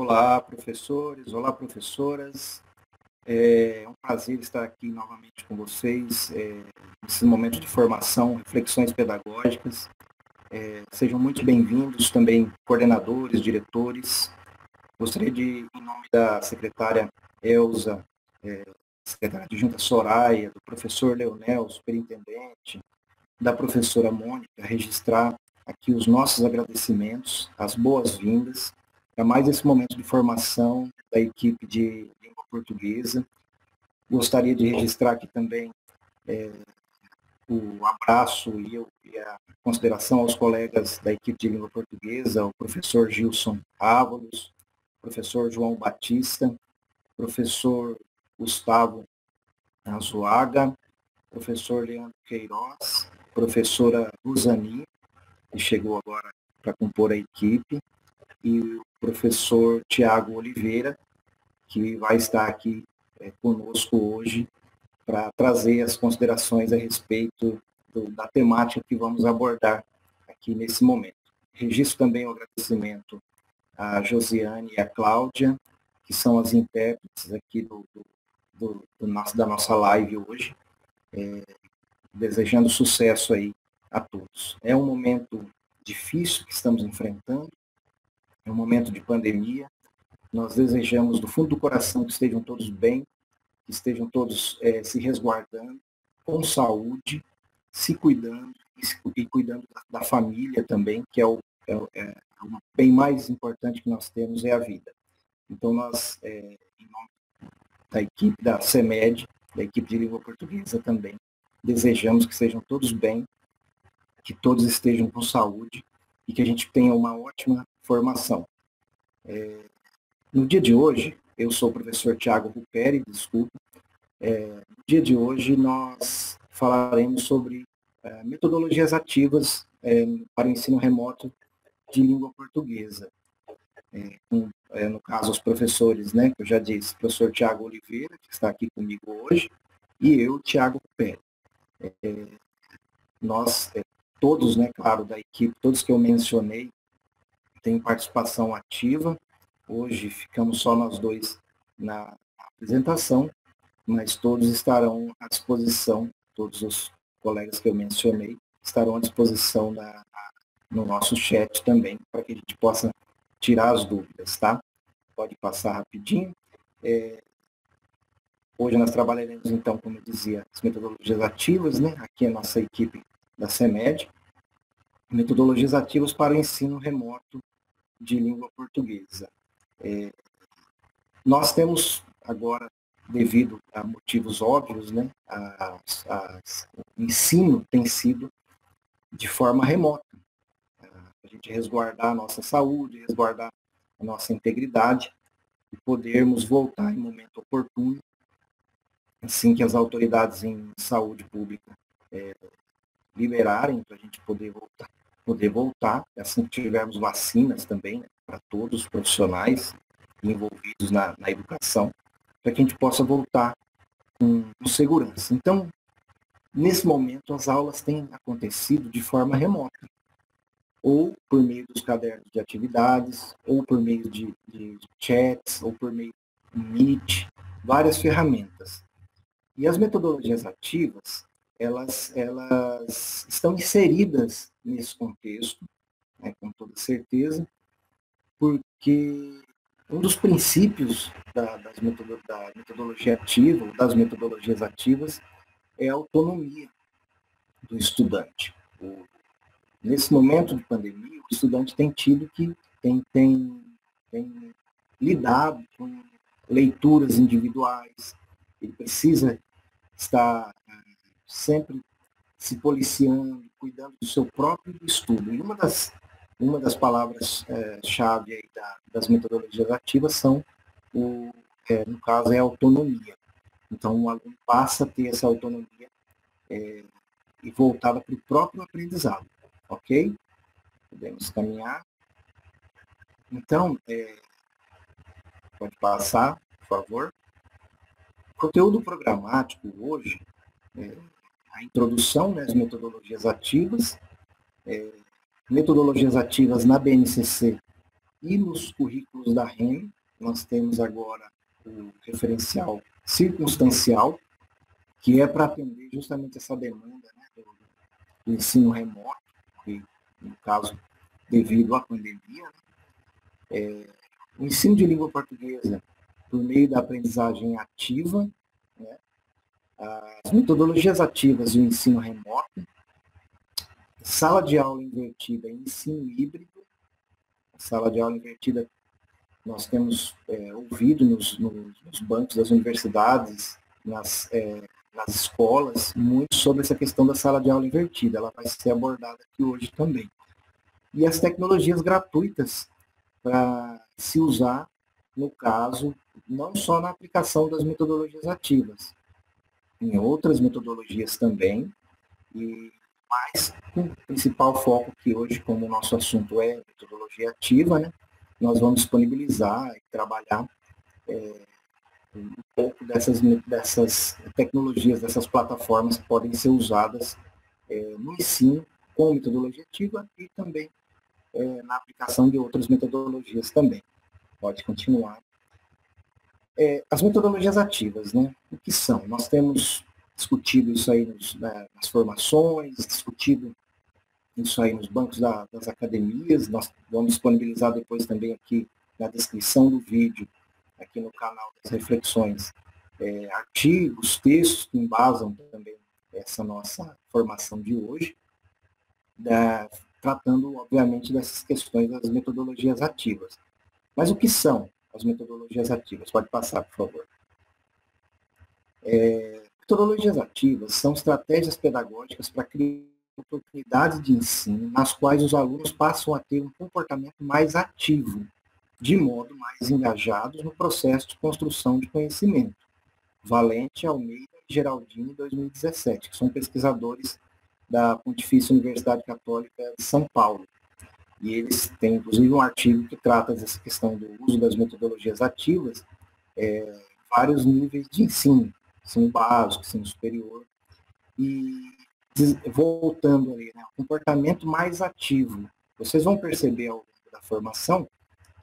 Olá, professores, olá, professoras. É um prazer estar aqui novamente com vocês, nesse momento de formação, reflexões pedagógicas. Sejam muito bem-vindos também, coordenadores, diretores. Gostaria de, em nome da secretária Elza, secretária adjunta Soraya, do professor Leonel, superintendente, da professora Mônica, registrar aqui os nossos agradecimentos, as boas-vindas, para mais esse momento de formação da equipe de língua portuguesa. Gostaria de registrar aqui também o abraço e a consideração aos colegas da equipe de língua portuguesa, o professor Gilson Ávalos, professor João Batista, professor Gustavo Azuaga, professor Leandro Queiroz, professora Rosani, que chegou agora para compor a equipe, e o professor Tiago Oliveira, que vai estar aqui conosco hoje para trazer as considerações a respeito da temática que vamos abordar aqui nesse momento. Registro também o agradecimento à Josiane e à Cláudia, que são as intérpretes aqui da nossa live hoje, desejando sucesso aí a todos. É um momento difícil que estamos enfrentando, é um momento de pandemia. Nós desejamos do fundo do coração que estejam todos bem, que estejam todos se resguardando, com saúde, se cuidando e cuidando da família também, que é o bem mais importante que nós temos, é a vida. Então, nós, em nome da equipe da CEMED, da equipe de língua portuguesa também, desejamos que estejam todos bem, que todos estejam com saúde e que a gente tenha uma ótima formação. No dia de hoje, eu sou o professor Tiago Ruperi, desculpa. No dia de hoje, nós falaremos sobre metodologias ativas para o ensino remoto de língua portuguesa. No caso, os professores, né, que eu já disse, o professor Tiago Oliveira, que está aqui comigo hoje, e eu, Tiago Ruperi. Nós, todos, né, claro, da equipe, todos que eu mencionei, têm participação ativa. Hoje ficamos só nós dois na apresentação, mas todos estarão à disposição, todos os colegas que eu mencionei, estarão à disposição no nosso chat também, para que a gente possa tirar as dúvidas, tá? Pode passar rapidinho. Hoje nós trabalharemos, então, como eu dizia, as metodologias ativas, né? Aqui é a nossa equipe da CEMED, metodologias ativas para o ensino remoto de língua portuguesa. Nós temos agora, devido a motivos óbvios, né, o ensino tem sido de forma remota. A gente resguardar a nossa saúde, resguardar a nossa integridade e podermos voltar em momento oportuno, assim que as autoridades em saúde pública liberarem para a gente poder voltar, assim que tivermos vacinas também, né, para todos os profissionais envolvidos na educação, para que a gente possa voltar com segurança. Então, nesse momento, as aulas têm acontecido de forma remota, ou por meio dos cadernos de atividades, ou por meio de chats, ou por meio do Meet, várias ferramentas. E as metodologias ativas, elas estão inseridas nesse contexto, né, com toda certeza, porque um dos princípios da metodologia ativa, ou das metodologias ativas, é a autonomia do estudante. Nesse momento de pandemia, o estudante tem tido que tem lidado com leituras individuais, ele precisa estar sempre se policiando, cuidando do seu próprio estudo. E uma das palavras-chave aí das metodologias ativas são, no caso, é a autonomia. Então, o aluno passa a ter essa autonomia e voltada para o próprio aprendizado. Ok? Podemos caminhar. Então, pode passar, por favor. O conteúdo programático hoje, a introdução, né, às metodologias ativas, metodologias ativas na BNCC e nos currículos da REM, nós temos agora o referencial circunstancial, que é para atender justamente essa demanda, né, do ensino remoto, que, no caso, devido à pandemia, né, o ensino de língua portuguesa por meio da aprendizagem ativa, né, as metodologias ativas e o ensino remoto, sala de aula invertida e ensino híbrido. A sala de aula invertida nós temos ouvido nos bancos das universidades, nas escolas, muito sobre essa questão da sala de aula invertida. Ela vai ser abordada aqui hoje também. E as tecnologias gratuitas para se usar, no caso, não só na aplicação das metodologias ativas, em outras metodologias também, mas com o principal foco que hoje, como o nosso assunto é metodologia ativa, né, nós vamos disponibilizar e trabalhar um pouco dessas tecnologias, dessas plataformas que podem ser usadas no ensino com metodologia ativa e também na aplicação de outras metodologias também. Pode continuar. As metodologias ativas, né? O que são? Nós temos discutido isso aí nas formações, discutido isso aí nos bancos das academias, nós vamos disponibilizar depois também aqui na descrição do vídeo, aqui no canal das reflexões, artigos, textos que embasam também essa nossa formação de hoje, tratando, obviamente, dessas questões das metodologias ativas. Mas o que são as metodologias ativas? Pode passar, por favor. Metodologias ativas são estratégias pedagógicas para criar oportunidades de ensino nas quais os alunos passam a ter um comportamento mais ativo, de modo mais engajados no processo de construção de conhecimento. Valente, Almeida e Geraldini, 2017, que são pesquisadores da Pontifícia Universidade Católica de São Paulo. E eles têm, inclusive, um artigo que trata dessa questão do uso das metodologias ativas em vários níveis de ensino básico, ensino superior. E voltando ali, né, comportamento mais ativo. Vocês vão perceber ao longo da formação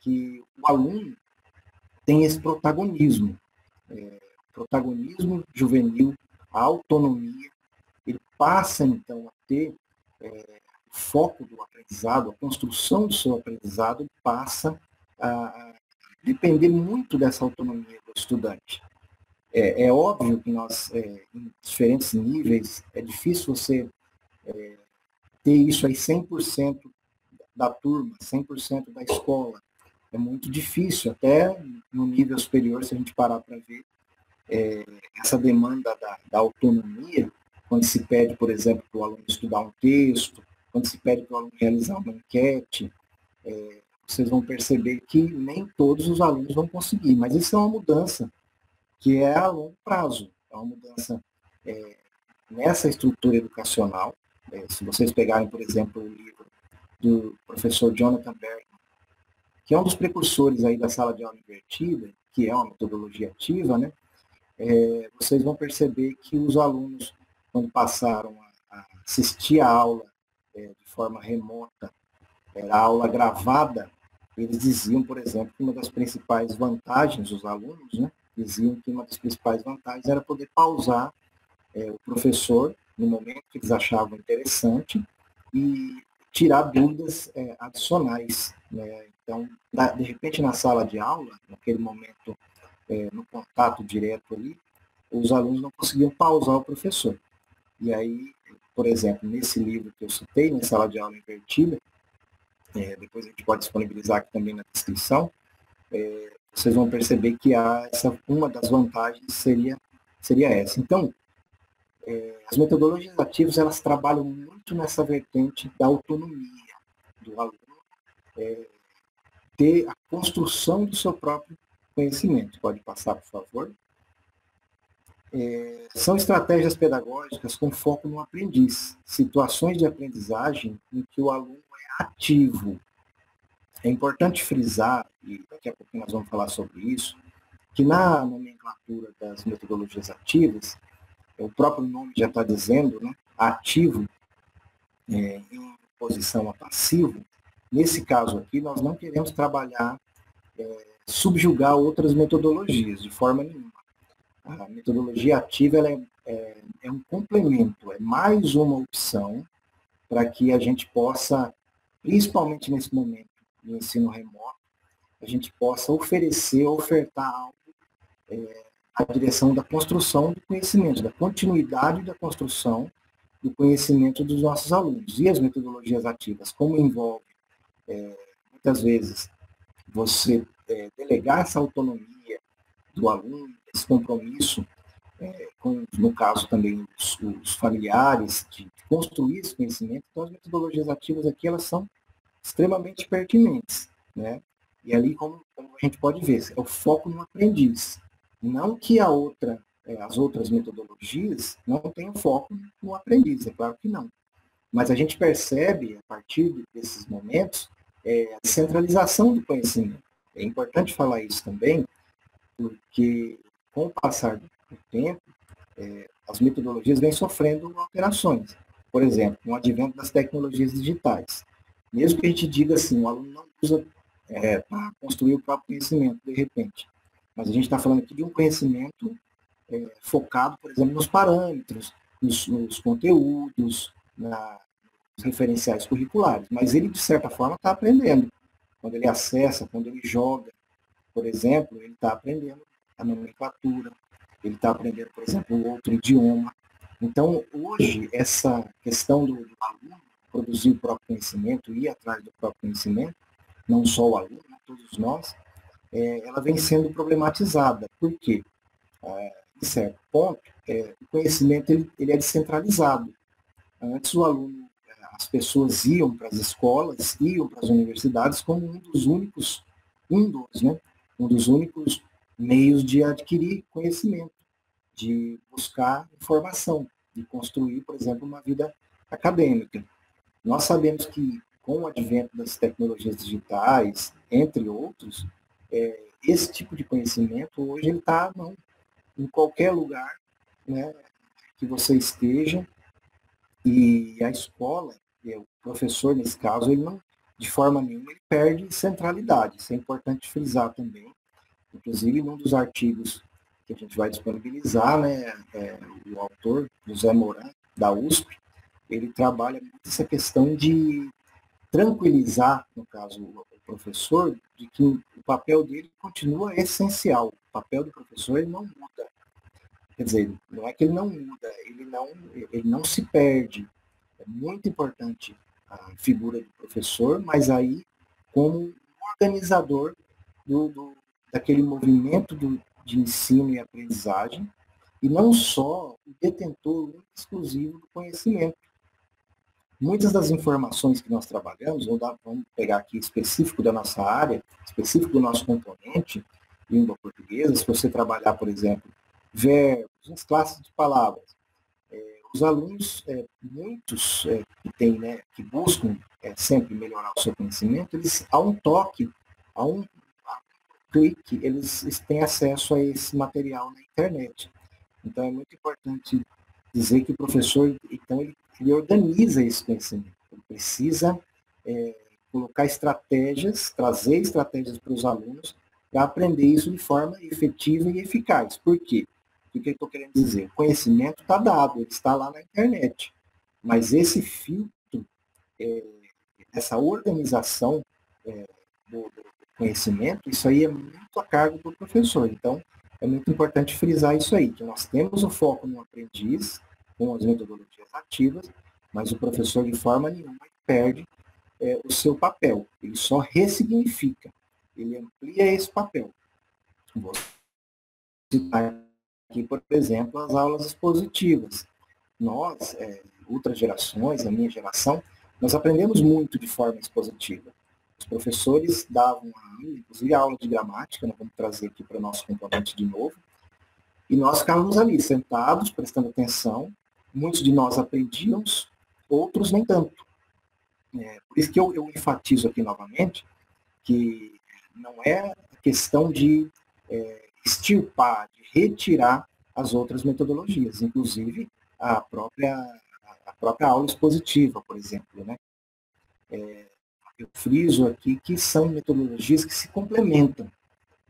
que o aluno tem esse protagonismo juvenil, a autonomia, ele passa então a ter o foco do aprendizado, a construção do seu aprendizado passa a depender muito dessa autonomia do estudante. É óbvio que nós, em diferentes níveis, é difícil você ter isso aí 100% da turma, 100% da escola. É muito difícil, até no nível superior, se a gente parar para ver, essa demanda da autonomia, quando se pede, por exemplo, para o aluno estudar um texto, quando se pede para o aluno realizar uma enquete, vocês vão perceber que nem todos os alunos vão conseguir, mas isso é uma mudança que é a longo prazo, é uma mudança nessa estrutura educacional. Se vocês pegarem, por exemplo, o livro do professor Jonathan Bergman, que é um dos precursores aí da sala de aula invertida, que é uma metodologia ativa, né? Vocês vão perceber que os alunos, quando passaram a assistir a aula de forma remota, era aula gravada, eles diziam, por exemplo, que uma das principais vantagens, os alunos, né, diziam que uma das principais vantagens era poder pausar o professor no momento que eles achavam interessante e tirar dúvidas adicionais, né? Então, de repente, na sala de aula, naquele momento, no contato direto ali, os alunos não conseguiam pausar o professor. E aí, por exemplo, nesse livro que eu citei, na sala de aula invertida, depois a gente pode disponibilizar aqui também na descrição, vocês vão perceber que uma das vantagens seria essa. Então, as metodologias ativas, elas trabalham muito nessa vertente da autonomia do aluno, ter a construção do seu próprio conhecimento. Pode passar, por favor. São estratégias pedagógicas com foco no aprendiz, situações de aprendizagem em que o aluno é ativo. É importante frisar, e daqui a pouco nós vamos falar sobre isso, que na nomenclatura das metodologias ativas, o próprio nome já está dizendo, né, ativo em oposição a passivo. Nesse caso aqui, nós não queremos trabalhar subjugar outras metodologias, de forma nenhuma. A metodologia ativa ela é um complemento, é mais uma opção para que a gente possa, principalmente nesse momento do ensino remoto, a gente possa ofertar algo na direção da construção do conhecimento, da continuidade da construção do conhecimento dos nossos alunos. E as metodologias ativas, como envolve, muitas vezes, você delegar essa autonomia do aluno, esse compromisso, com, no caso também, os familiares, de construir esse conhecimento. Então, as metodologias ativas aqui, elas são extremamente pertinentes, né? E ali, como a gente pode ver, é o foco no aprendiz. Não que as outras metodologias não tenham foco no aprendiz, é claro que não. Mas a gente percebe, a partir desses momentos, a descentralização do conhecimento. É importante falar isso também, porque com o passar do tempo, as metodologias vêm sofrendo alterações. Por exemplo, com o advento das tecnologias digitais. Mesmo que a gente diga assim, o aluno não usa para construir o próprio conhecimento, de repente. Mas a gente está falando aqui de um conhecimento focado, por exemplo, nos parâmetros, nos conteúdos, nos referenciais curriculares. Mas ele, de certa forma, está aprendendo. Quando ele acessa, quando ele joga, por exemplo, ele está aprendendo a nomenclatura, ele está aprendendo, por exemplo, outro idioma. Então, hoje, essa questão do aluno produzir o próprio conhecimento, ir atrás do próprio conhecimento, não só o aluno, todos nós, ela vem sendo problematizada. Por quê? De certo ponto, o conhecimento ele é descentralizado. Antes o aluno, as pessoas iam para as escolas, iam para as universidades como um dos únicos meios de adquirir conhecimento, de buscar informação, de construir, por exemplo, uma vida acadêmica. Nós sabemos que, com o advento das tecnologias digitais, entre outros, esse tipo de conhecimento hoje ele está à mão, em qualquer lugar, né, que você esteja, e a escola, o professor, nesse caso, ele não, de forma nenhuma, ele perde centralidade. Isso é importante frisar também. Inclusive, num dos artigos que a gente vai disponibilizar, né, o autor, José Moran, da USP, ele trabalha muito essa questão de tranquilizar, no caso, o professor, de que o papel dele continua essencial. O papel do professor ele não muda. Quer dizer, não é que ele não muda, ele não se perde. É muito importante a figura do professor, mas aí como organizador daquele movimento de ensino e aprendizagem, e não só o detentor exclusivo do conhecimento. Muitas das informações que nós trabalhamos, vamos pegar aqui específico da nossa área, específico do nosso componente, língua portuguesa, se você trabalhar, por exemplo, verbos, as classes de palavras, os alunos, muitos que buscam sempre melhorar o seu conhecimento, eles, a um toque, a um clique, eles têm acesso a esse material na internet. Então, é muito importante dizer que o professor, então, ele organiza esse conhecimento. Ele precisa colocar estratégias, trazer estratégias para os alunos para aprender isso de forma efetiva e eficaz. Por quê? O que eu estou querendo dizer? O conhecimento está dado, ele está lá na internet. Mas esse filtro, essa organização do conhecimento, isso aí é muito a cargo do professor. Então, é muito importante frisar isso aí, que nós temos o foco no aprendiz, com as metodologias ativas, mas o professor, de forma nenhuma, perde o seu papel. Ele só ressignifica, ele amplia esse papel. Vou citar aqui, por exemplo, as aulas expositivas. Nós, outras gerações, a minha geração, nós aprendemos muito de forma expositiva. Os professores davam inclusive a aula de gramática, nós vamos trazer aqui para o nosso componente de novo, e nós ficávamos ali, sentados, prestando atenção. Muitos de nós aprendíamos, outros nem tanto. Por isso que eu enfatizo aqui novamente que não é questão de extirpar, de retirar as outras metodologias, inclusive a própria aula expositiva, por exemplo, né? Eu friso aqui que são metodologias que se complementam.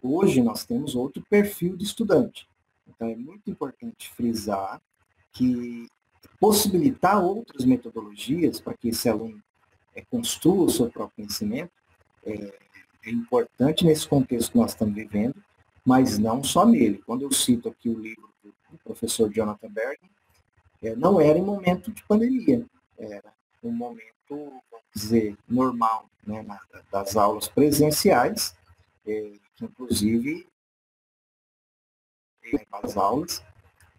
Hoje nós temos outro perfil de estudante. Então é muito importante frisar que possibilitar outras metodologias para que esse aluno construa o seu próprio conhecimento é importante nesse contexto que nós estamos vivendo, mas não só nele. Quando eu cito aqui o livro do professor Jonathan Berg, não era em momento de pandemia, era um momento, vamos dizer, normal, né, das aulas presenciais, que inclusive, as aulas,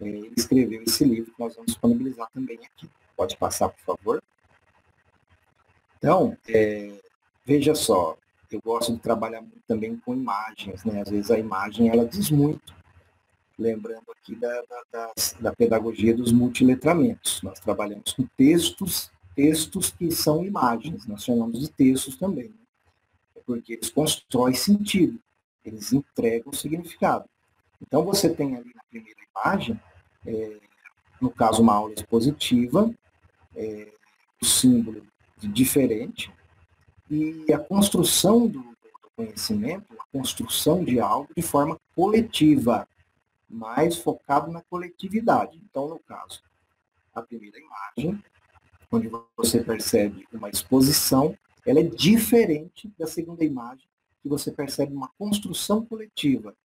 ele escreveu esse livro que nós vamos disponibilizar também aqui. Pode passar, por favor? Então, veja só, eu gosto de trabalhar muito também com imagens, né? Às vezes a imagem, ela diz muito. Lembrando aqui da pedagogia dos multiletramentos. Nós trabalhamos com textos que são imagens, nós chamamos de textos também, né? Porque eles constroem sentido, eles entregam significado. Então, você tem ali na primeira imagem, no caso, uma aula expositiva, o símbolo de diferente, e a construção do conhecimento, a construção de algo de forma coletiva, mais focado na coletividade. Então, no caso, a primeira imagem, onde você percebe uma exposição, ela é diferente da segunda imagem, que você percebe uma construção coletiva.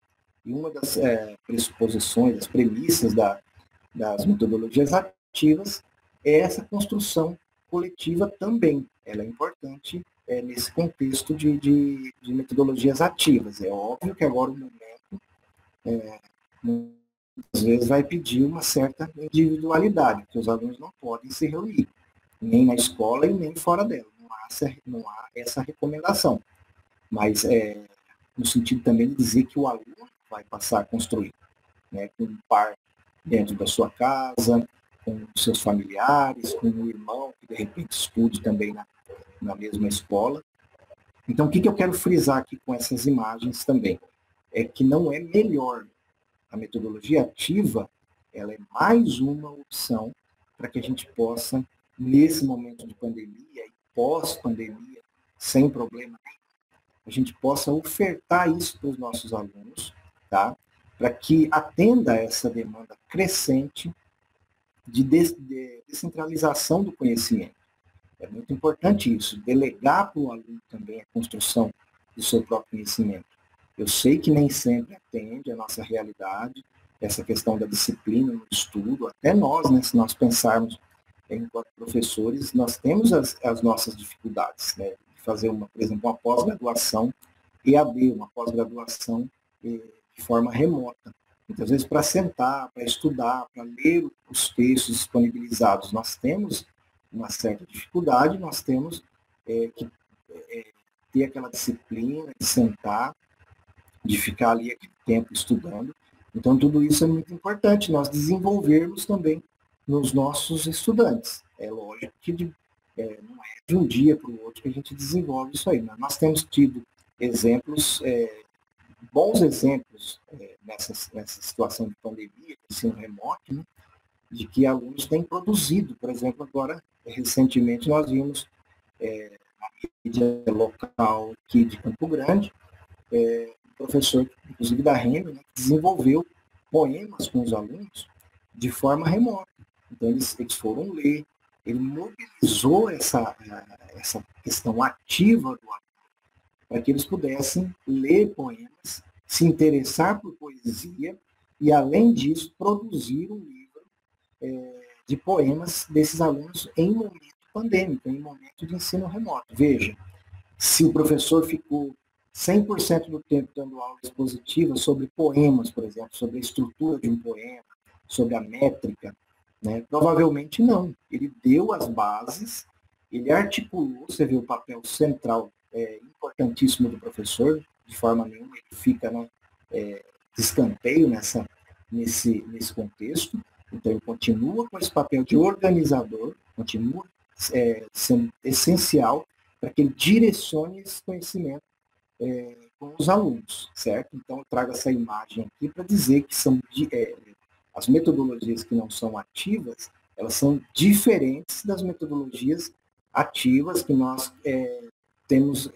E uma das pressuposições, as premissas das metodologias ativas é essa construção coletiva também. Ela é importante nesse contexto de metodologias ativas. É óbvio que agora o momento às vezes vai pedir uma certa individualidade, porque os alunos não podem se reunir, nem na escola e nem fora dela. Não há essa recomendação. Mas no sentido também de dizer que o aluno vai passar a construir, né, com um par dentro da sua casa, com seus familiares, com um irmão que de repente estude também na mesma escola. Então, o que eu quero frisar aqui com essas imagens também? É que não é melhor. A metodologia ativa, ela é mais uma opção para que a gente possa, nesse momento de pandemia e pós-pandemia, sem problema nenhum, a gente possa ofertar isso para os nossos alunos, tá? Para que atenda a essa demanda crescente de descentralização do conhecimento. É muito importante isso, delegar para o aluno também a construção do seu próprio conhecimento. Eu sei que nem sempre atende a nossa realidade, essa questão da disciplina no estudo, até nós, né, se nós pensarmos enquanto professores, nós temos as nossas dificuldades, né, de fazer, por exemplo, uma pós-graduação EAD, uma pós-graduação de forma remota. Muitas vezes, para sentar, para estudar, para ler os textos disponibilizados, nós temos uma certa dificuldade, nós temos que ter aquela disciplina de sentar, de ficar ali aquele tempo estudando. Então, tudo isso é muito importante, nós desenvolvermos também nos nossos estudantes. É lógico que não é de um dia para o outro que a gente desenvolve isso aí. Mas nós temos tido exemplos, bons exemplos nessa situação de pandemia, de ensino remoto, né, de que alunos têm produzido. Por exemplo, agora, recentemente, nós vimos na mídia local aqui de Campo Grande, professor, inclusive da REM, né, desenvolveu poemas com os alunos de forma remota. Então, eles foram ler, ele mobilizou essa questão ativa do aluno para que eles pudessem ler poemas, se interessar por poesia e, além disso, produzir um livro de poemas desses alunos em momento pandêmico, em momento de ensino remoto. Veja, se o professor ficou 100% do tempo dando aula expositiva sobre poemas, por exemplo, sobre a estrutura de um poema, sobre a métrica, né? Provavelmente não. Ele deu as bases, ele articulou, você vê o papel central importantíssimo do professor, de forma nenhuma ele fica, né, de escanteio nesse contexto. Então, ele continua com esse papel de organizador, continua sendo essencial para que ele direcione esse conhecimento com os alunos, certo? Então, eu trago essa imagem aqui para dizer que as metodologias que não são ativas, elas são diferentes das metodologias ativas que nós temos,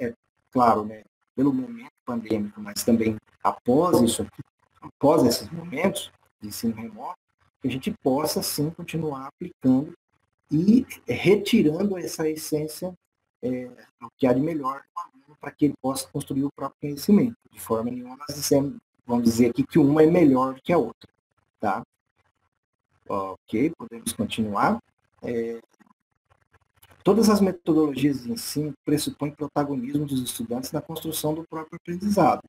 claro, né, pelo momento pandêmico, mas também após isso aqui, após esses momentos de ensino remoto, que a gente possa, sim, continuar aplicando e retirando essa essência o que há de melhor no aluno para que ele possa construir o próprio conhecimento. De forma nenhuma, nós dissemos, vamos dizer aqui que uma é melhor do que a outra. Tá? Ok, podemos continuar. Todas as metodologias de ensino pressupõem protagonismo dos estudantes na construção do próprio aprendizado.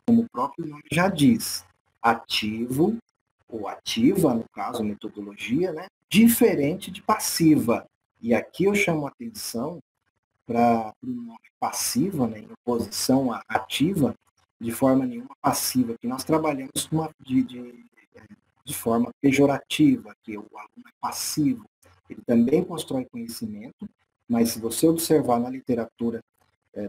Como o próprio nome já diz, ativo, ou ativa, no caso, metodologia, né? Diferente de passiva. E aqui eu chamo a atenção para o nome passiva, né? Em oposição à ativa, de forma nenhuma passiva, que nós trabalhamos de forma pejorativa, que o aluno é passivo. Ele também constrói conhecimento, mas se você observar na literatura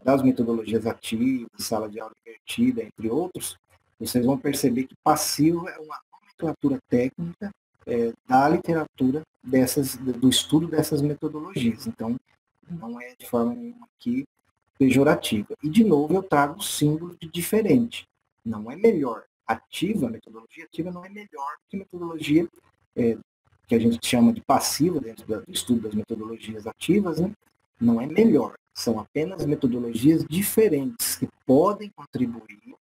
das metodologias ativas, sala de aula invertida, entre outros, vocês vão perceber que passivo é uma nomenclatura técnica da literatura do estudo dessas metodologias. Então, não é de forma nenhuma aqui pejorativa. E, de novo, eu trago o símbolo de diferente. Não é melhor. Ativa, a metodologia ativa não é melhor que a metodologia que a gente chama de passiva, dentro do estudo das metodologias ativas, né? Não é melhor. São apenas metodologias diferentes que podem contribuir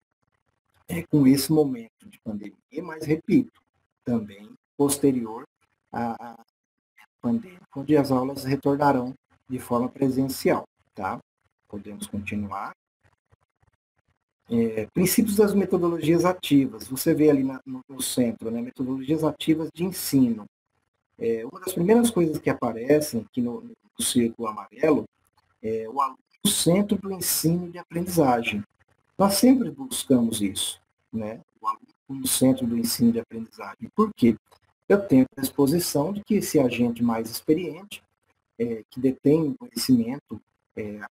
com esse momento de pandemia, mas, repito, também posterior à pandemia, onde as aulas retornarão de forma presencial. Tá? Podemos continuar. Princípios das metodologias ativas. Você vê ali no centro, né, metodologias ativas de ensino. Uma das primeiras coisas que aparecem aqui no círculo amarelo é o aluno no centro do ensino e de aprendizagem. Nós sempre buscamos isso, né? O aluno no centro do ensino e de aprendizagem. Por quê? Eu tenho a disposição de que esse agente mais experiente, que detém um conhecimento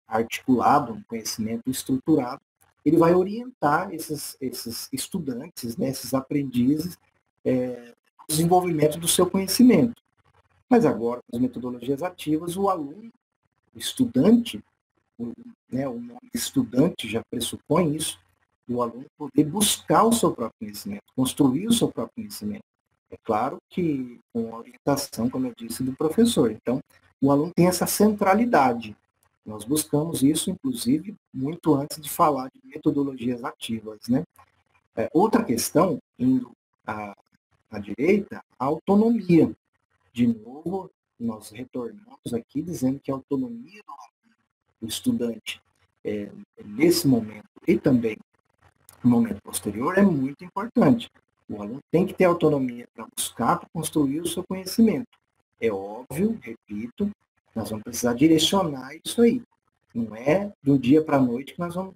articulado, um conhecimento estruturado, ele vai orientar esses estudantes, né, esses aprendizes, no desenvolvimento do seu conhecimento. Mas agora, com as metodologias ativas, o aluno, o estudante, o nome estudante já pressupõe isso, o aluno poder buscar o seu próprio conhecimento, construir o seu próprio conhecimento. É claro que com a orientação, como eu disse, do professor. Então, o aluno tem essa centralidade. Nós buscamos isso, inclusive, muito antes de falar de metodologias ativas. Né? Outra questão, indo à direita, a autonomia. De novo, nós retornamos aqui dizendo que a autonomia do estudante, nesse momento e também no momento posterior, é muito importante. O aluno tem que ter autonomia para buscar, para construir o seu conhecimento. É óbvio, repito, nós vamos precisar direcionar isso aí. Não é do dia para a noite que nós vamos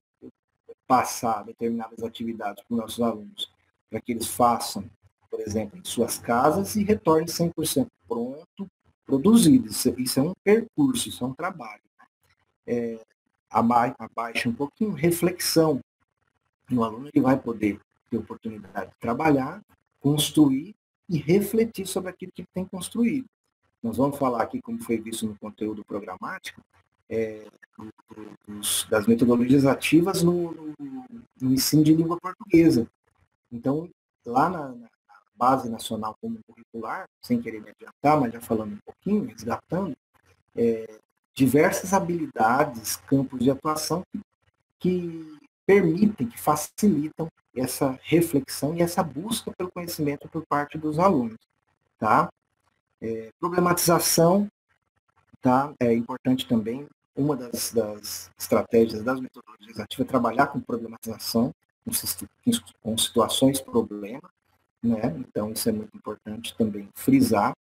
passar determinadas atividades para os nossos alunos, para que eles façam, por exemplo, em suas casas e retornem 100% pronto, produzido. Isso é um percurso, isso é um trabalho. Né? Abaixa um pouquinho, reflexão. O aluno ele vai poder ter oportunidade de trabalhar, construir e refletir sobre aquilo que ele tem construído. Nós vamos falar aqui, como foi visto no conteúdo programático, das metodologias ativas no ensino de língua portuguesa. Então, lá na Base Nacional Comum Curricular, sem querer me adiantar, mas já falando um pouquinho, resgatando, diversas habilidades, campos de atuação que permitem, que facilitam essa reflexão e essa busca pelo conhecimento por parte dos alunos. Tá? Problematização, tá? É importante também. Uma das estratégias das metodologias ativas é trabalhar com problematização, com situações problema, né? Então isso é muito importante também frisar.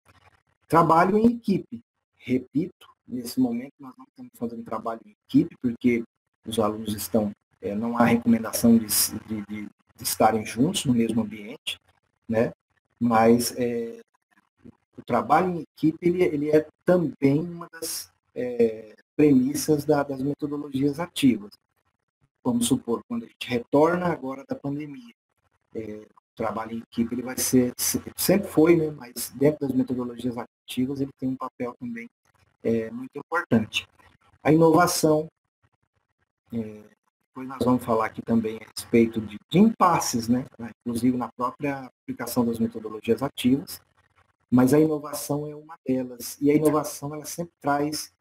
Trabalho em equipe. Repito, nesse momento nós não estamos fazendo trabalho em equipe, porque os alunos estão, não há recomendação de estarem juntos no mesmo ambiente, né? Mas o trabalho em equipe ele é também uma das premissas das metodologias ativas. Vamos supor, quando a gente retorna agora da pandemia, o trabalho em equipe ele vai ser, sempre foi, né, mas dentro das metodologias ativas ele tem um papel também muito importante. A inovação, depois nós vamos falar aqui também a respeito de impasses, né? Inclusive na própria aplicação das metodologias ativas, mas a inovação é uma delas. E a inovação, ela sempre traz,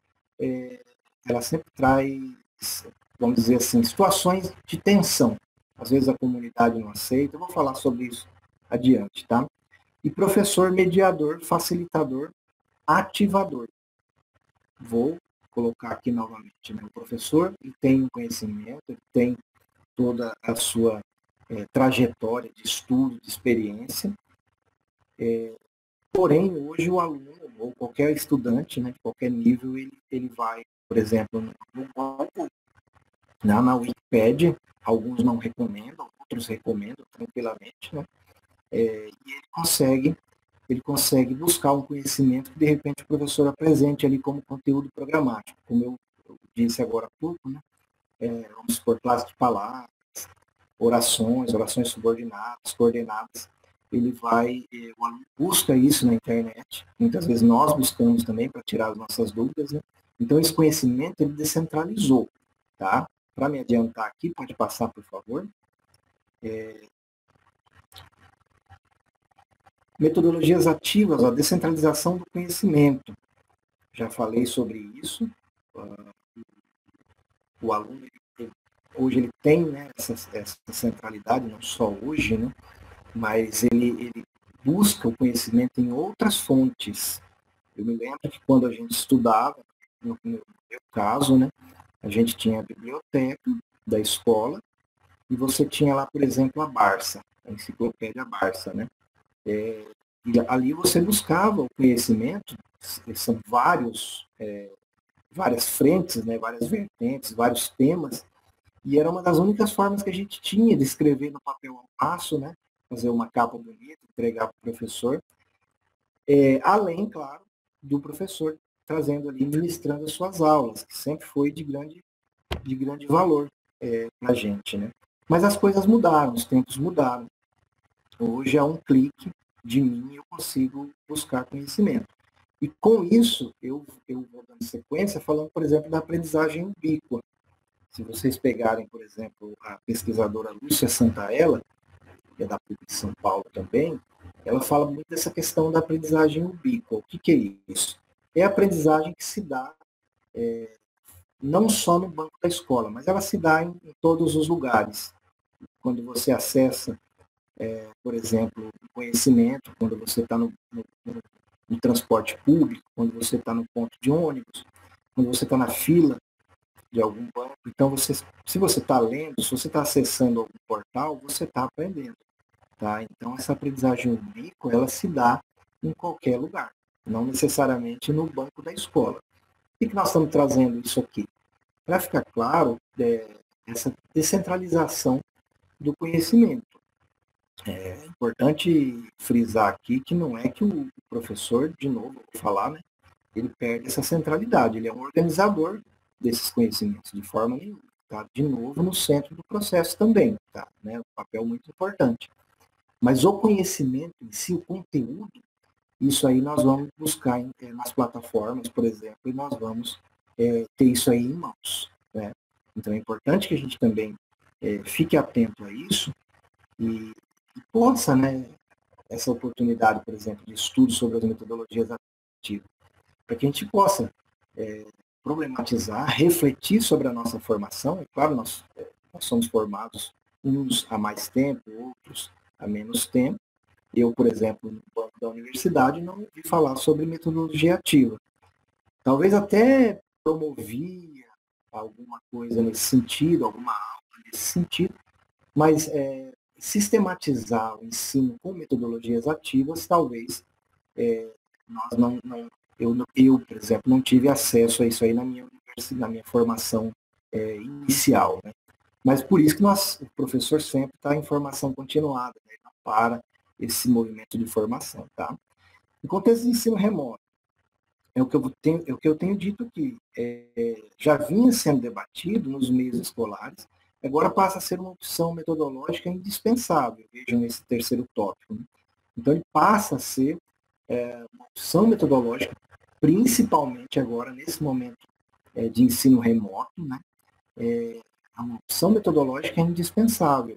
vamos dizer assim, situações de tensão. Às vezes a comunidade não aceita, eu vou falar sobre isso adiante, tá? E professor mediador, facilitador, ativador. Vou colocar aqui novamente, né? O professor ele tem um conhecimento, ele tem toda a sua trajetória de estudo, de experiência, porém, hoje o aluno, ou qualquer estudante, né, de qualquer nível, ele vai, por exemplo, no Google, na Wikipédia, alguns não recomendam, outros recomendam tranquilamente, né? E ele consegue buscar um conhecimento que, de repente, o professor apresente ali como conteúdo programático, como eu disse agora há pouco, né? Vamos supor, classe de palavras, orações subordinadas, coordenadas. O aluno busca isso na internet, muitas vezes nós buscamos também para tirar as nossas dúvidas, né? Então, esse conhecimento, ele descentralizou, tá? Para me adiantar aqui, pode passar, por favor. Metodologias ativas, a descentralização do conhecimento. Já falei sobre isso. O aluno, hoje ele tem, né, essa centralidade, não só hoje, né, mas ele busca o conhecimento em outras fontes. Eu me lembro que quando a gente estudava, no meu caso, né, a gente tinha a biblioteca da escola e você tinha lá, por exemplo, a Barça, a enciclopédia Barça, né? E ali você buscava o conhecimento, são várias frentes, né, várias vertentes, vários temas, e era uma das únicas formas que a gente tinha de escrever no papel ao passo, né, fazer uma capa bonita, entregar para o professor, além, claro, do professor trazendo ali, ministrando as suas aulas, que sempre foi de grande valor para a gente, né? Mas as coisas mudaram, os tempos mudaram. Hoje, a um clique de mim, eu consigo buscar conhecimento. E com isso, eu vou dando sequência falando, por exemplo, da aprendizagem ubíqua. Se vocês pegarem, por exemplo, a pesquisadora Lúcia Santaella, que é da PUC de São Paulo também, ela fala muito dessa questão da aprendizagem ubíqua. O que é isso? É a aprendizagem que se dá não só no banco da escola, mas ela se dá em todos os lugares. Quando você acessa, por exemplo, o conhecimento, quando você está no transporte público, quando você está no ponto de ônibus, quando você está na fila de algum banco. Então, se você está lendo, se você está acessando algum portal, você está aprendendo. Tá? Então, essa aprendizagem ubíqua, ela se dá em qualquer lugar, não necessariamente no banco da escola. Por que nós estamos trazendo isso aqui? Para ficar claro, essa descentralização do conhecimento. É importante frisar aqui que não é que o professor, de novo, vou falar, né, ele perde essa centralidade, ele é um organizador desses conhecimentos, de forma nenhuma. Tá? De novo, no centro do processo também, tá? Né? Um papel muito importante. Mas o conhecimento em si, o conteúdo, isso aí nós vamos buscar nas plataformas, por exemplo, e nós vamos ter isso aí em mãos. Né? Então é importante que a gente também fique atento a isso e possa, né, essa oportunidade, por exemplo, de estudo sobre as metodologias ativas, para que a gente possa problematizar, refletir sobre a nossa formação. É claro, nós somos formados uns há mais tempo, outros há menos tempo. Eu, por exemplo, no banco da universidade, não ouvi falar sobre metodologia ativa. Talvez até promovia alguma coisa nesse sentido, alguma aula nesse sentido, mas sistematizar o ensino com metodologias ativas, talvez nós eu, por exemplo, não tive acesso a isso aí na minha formação inicial, né? Mas por isso que o professor sempre está em formação continuada, né? Não para esse movimento de formação, tá? Em contexto de ensino remoto, é o que eu tenho dito aqui, já vinha sendo debatido nos meios escolares, agora passa a ser uma opção metodológica indispensável, vejam esse terceiro tópico. Né? Então, ele passa a ser uma opção metodológica, principalmente agora, nesse momento de ensino remoto, né? uma opção metodológica indispensável,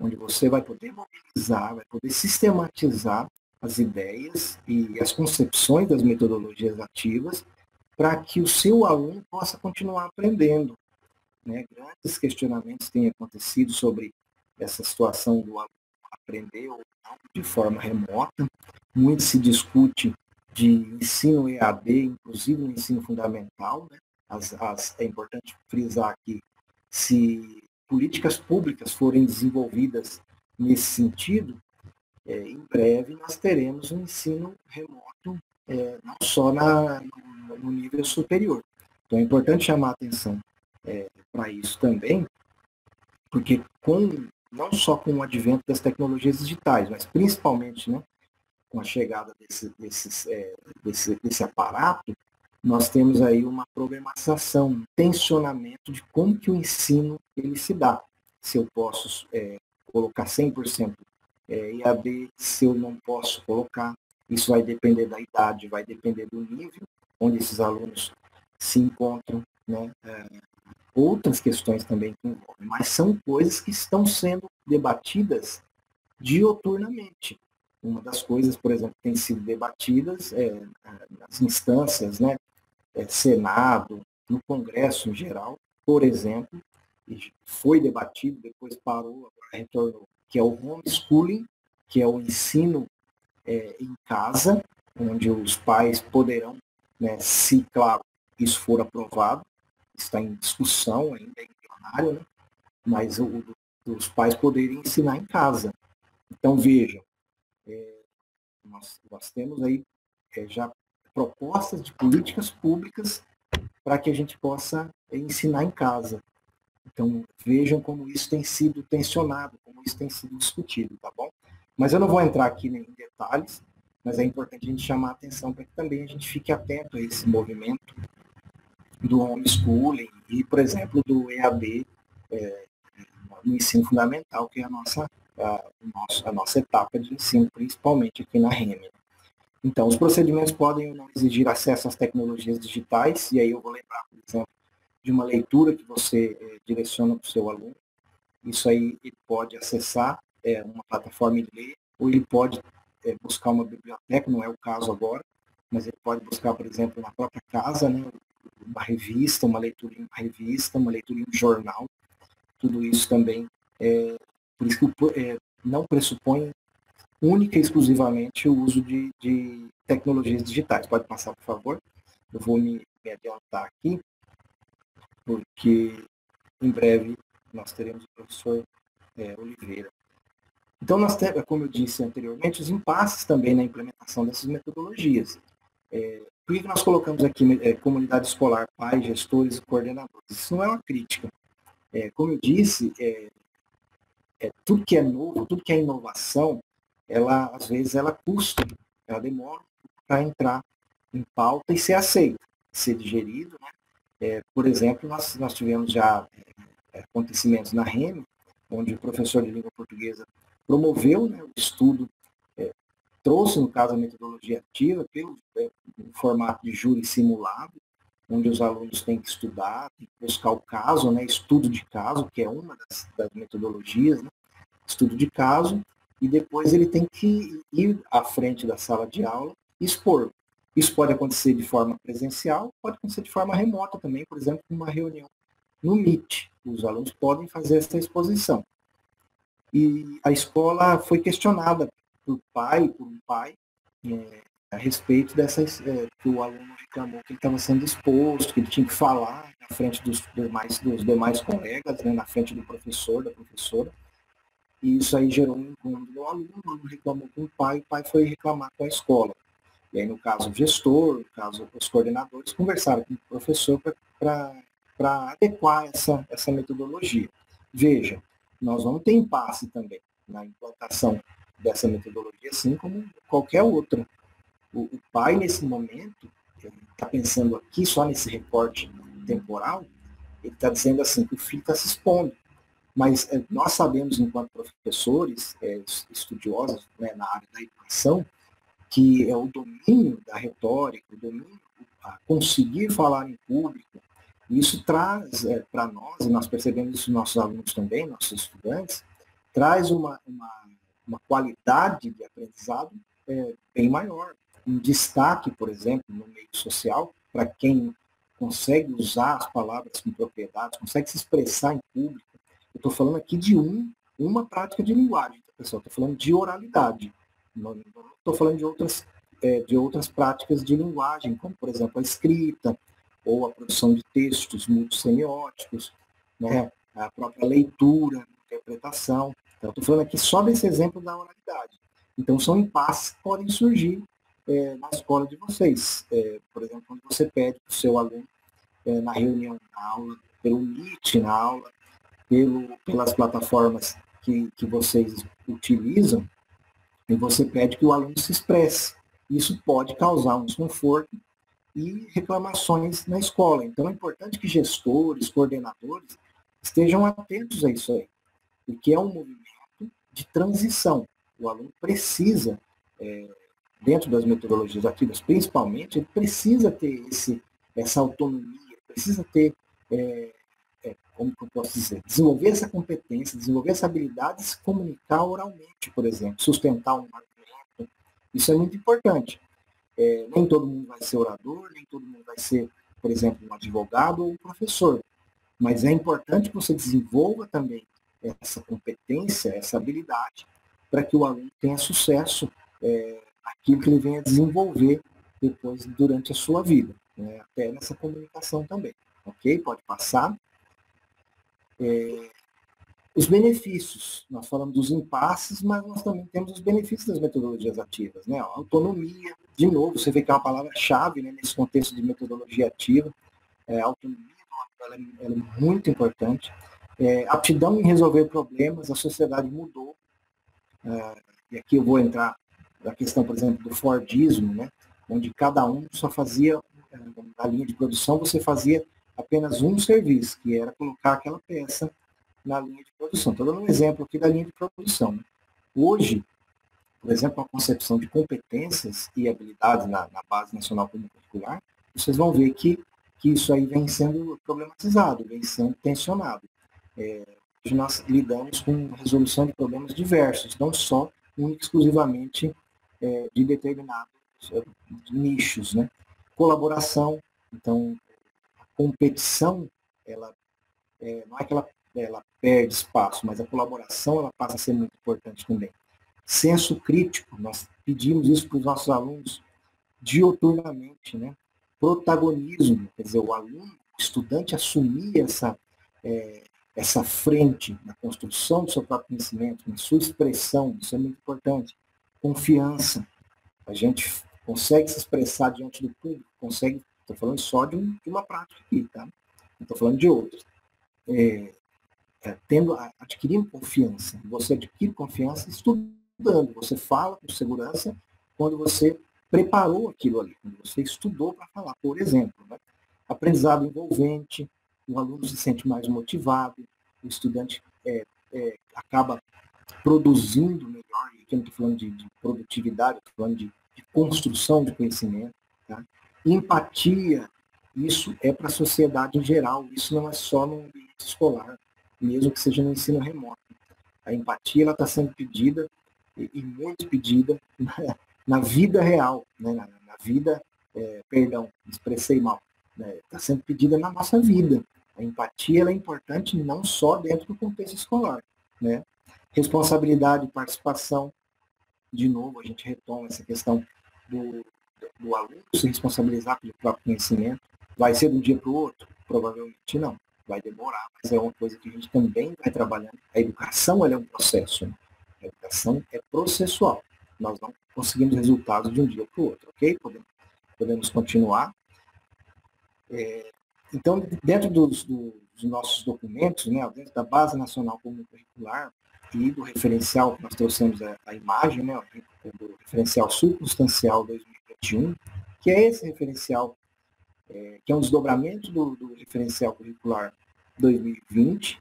onde você vai poder mobilizar, vai poder sistematizar as ideias e as concepções das metodologias ativas para que o seu aluno possa continuar aprendendo. Né? Grandes questionamentos têm acontecido sobre essa situação do aluno aprender ou não de forma remota. Muito se discute de ensino EAD, inclusive no ensino fundamental. Né? É importante frisar que se políticas públicas forem desenvolvidas nesse sentido, em breve nós teremos um ensino remoto, não só no nível superior. Então é importante chamar a atenção para isso também, porque não só com o advento das tecnologias digitais, mas principalmente, né, com a chegada desse aparato, nós temos aí uma problematização, um tensionamento de como que o ensino ele se dá. Se eu posso colocar 100% EAD, se eu não posso colocar, isso vai depender da idade, vai depender do nível onde esses alunos se encontram, né? Outras questões também que envolvem, mas são coisas que estão sendo debatidas dioturnamente. Uma das coisas, por exemplo, que tem sido debatidas nas instâncias, né, Senado, no Congresso em geral, por exemplo, e foi debatido, depois parou, agora retornou, que é o homeschooling, que é o ensino em casa, onde os pais poderão, né, se, claro, isso for aprovado, está em discussão ainda, é embrionário, né, mas os pais poderem ensinar em casa. Então, vejam, nós temos aí já propostas de políticas públicas para que a gente possa ensinar em casa. Então, vejam como isso tem sido tensionado, como isso tem sido discutido, tá bom? Mas eu não vou entrar aqui em detalhes, mas é importante a gente chamar a atenção para que também a gente fique atento a esse movimento do homeschooling e, por exemplo, do EAD no ensino fundamental, que é a nossa etapa de ensino, principalmente aqui na REME. Então, os procedimentos podem ou não exigir acesso às tecnologias digitais, e aí eu vou lembrar, por exemplo, de uma leitura que você direciona para o seu aluno. Isso aí ele pode acessar uma plataforma e ler, ou ele pode buscar uma biblioteca, não é o caso agora, mas ele pode buscar, por exemplo, na própria casa, né, uma revista, uma leitura em uma revista, uma leitura em um jornal. Tudo isso também, por isso que não pressupõe única e exclusivamente o uso de tecnologias digitais. Pode passar, por favor? Eu vou me adiantar aqui, porque em breve nós teremos o professor Oliveira. Então, nós temos, como eu disse anteriormente, os impasses também na implementação dessas metodologias. Por que nós colocamos aqui comunidade escolar, pais, gestores e coordenadores? Isso não é uma crítica. Como eu disse, tudo que é novo, tudo que é inovação, às vezes, ela custa, ela demora para entrar em pauta e ser aceita, ser digerido. Né? Por exemplo, nós tivemos já acontecimentos na REME, onde o professor de língua portuguesa promoveu, né, o estudo, trouxe, no caso, a metodologia ativa, pelo formato de júri simulado, onde os alunos têm que estudar, têm que buscar o caso, né, estudo de caso, que é uma das metodologias, né, estudo de caso, e depois ele tem que ir à frente da sala de aula e expor. Isso pode acontecer de forma presencial, pode acontecer de forma remota também, por exemplo, uma reunião no Meet. Os alunos podem fazer essa exposição. E a escola foi questionada por um pai, a respeito dessas, que o aluno reclamou que ele estava sendo exposto, que ele tinha que falar na frente dos demais colegas, né, na frente do professor, da professora. E isso aí gerou um incômodo no aluno, o aluno reclamou com o pai foi reclamar com a escola. E aí, no caso, o gestor, no caso, os coordenadores, conversaram com o professor para adequar essa metodologia. Veja, nós vamos ter impasse também na implantação dessa metodologia, assim como qualquer outra. O pai, nesse momento, está pensando aqui só nesse recorte temporal, ele está dizendo assim, que o filho está se expondo. Mas nós sabemos, enquanto professores, estudiosos, né, na área da educação, que é o domínio da retórica, o domínio a conseguir falar em público, Isso traz para nós, e nós percebemos isso nos nossos alunos também, nossos estudantes, traz uma qualidade de aprendizado bem maior. Um destaque, por exemplo, no meio social, para quem consegue usar as palavras com propriedade, consegue se expressar em público. Eu estou falando aqui de uma prática de linguagem, tá, pessoal? Estou falando de oralidade. Não estou falando de outras práticas de linguagem, como, por exemplo, a escrita, ou a produção de textos multissemióticos, né? A própria leitura, interpretação. Então, estou falando aqui só desse exemplo da oralidade. Então, são impasses que podem surgir na escola de vocês. Por exemplo, quando você pede para o seu aluno, na reunião, na aula, pelo Meet, na aula, pelas plataformas que vocês utilizam, e você pede que o aluno se expresse. Isso pode causar um desconforto e reclamações na escola. Então, é importante que gestores, coordenadores, estejam atentos a isso aí, porque é um movimento de transição. O aluno precisa, dentro das metodologias ativas, principalmente, ele precisa ter essa autonomia, precisa ter, como que eu posso dizer, desenvolver essa competência, desenvolver essa habilidade de se comunicar oralmente, por exemplo, sustentar um argumento. Isso é muito importante. Nem todo mundo vai ser orador, nem todo mundo vai ser, por exemplo, um advogado ou um professor. Mas é importante que você desenvolva também essa competência, essa habilidade, para que o aluno tenha sucesso naquilo que ele venha desenvolver depois, durante a sua vida, né? Até nessa comunicação também. Ok? Pode passar. Os benefícios, nós falamos dos impasses, mas nós também temos os benefícios das metodologias ativas, né? A autonomia, de novo, você vê que é uma palavra-chave, né, nesse contexto de metodologia ativa. A autonomia ela é muito importante. Aptidão em resolver problemas, a sociedade mudou. E aqui eu vou entrar na questão, por exemplo, do Fordismo, né, onde cada um só fazia, na linha de produção, você fazia apenas um serviço, que era colocar aquela peça na linha de produção. Estou dando um exemplo aqui da linha de produção. Né? Hoje, por exemplo, a concepção de competências e habilidades na Base Nacional Comum Curricular, vocês vão ver que isso aí vem sendo problematizado, vem sendo tensionado. Hoje nós lidamos com resolução de problemas diversos, não só exclusivamente de determinados nichos. Né? Colaboração, então, a competição, ela não é que ela perde espaço, mas a colaboração ela passa a ser muito importante também. Senso crítico, nós pedimos isso para os nossos alunos dioturnamente, né? Protagonismo, quer dizer, o aluno, o estudante assumir essa frente na construção do seu próprio conhecimento, na sua expressão, isso é muito importante. Confiança, a gente consegue se expressar diante do público, consegue, estou falando só de uma prática aqui, tá? Não estou falando de outras. Adquirindo confiança. Você adquire confiança estudando. Você fala com segurança quando você preparou aquilo ali, quando você estudou para falar. Por exemplo, né? Aprendizado envolvente, o aluno se sente mais motivado, o estudante acaba produzindo melhor. Aqui eu não estou falando de produtividade, estou falando de construção de conhecimento. Tá? Empatia, isso é para a sociedade em geral, isso não é só no ambiente escolar, mesmo que seja no ensino remoto. A empatia está sendo pedida, e muito pedida, na vida real, né? na vida, perdão, expressei mal, está sendo pedida na nossa vida. A empatia ela é importante não só dentro do contexto escolar. Né? Responsabilidade e participação, de novo, a gente retoma essa questão do aluno se responsabilizar pelo próprio conhecimento. Vai ser de um dia para o outro? Provavelmente não. Vai demorar, mas é uma coisa que a gente também vai trabalhando. A educação ela é um processo. Né? A educação é processual. Nós não conseguimos resultados de um dia para o outro, ok? Podemos continuar. Então, dentro dos nossos documentos, né, dentro da Base Nacional Comum Curricular e do referencial, nós trouxemos a imagem, né, do referencial circunstancial 2021, que é esse referencial, que é um desdobramento do referencial curricular 2020,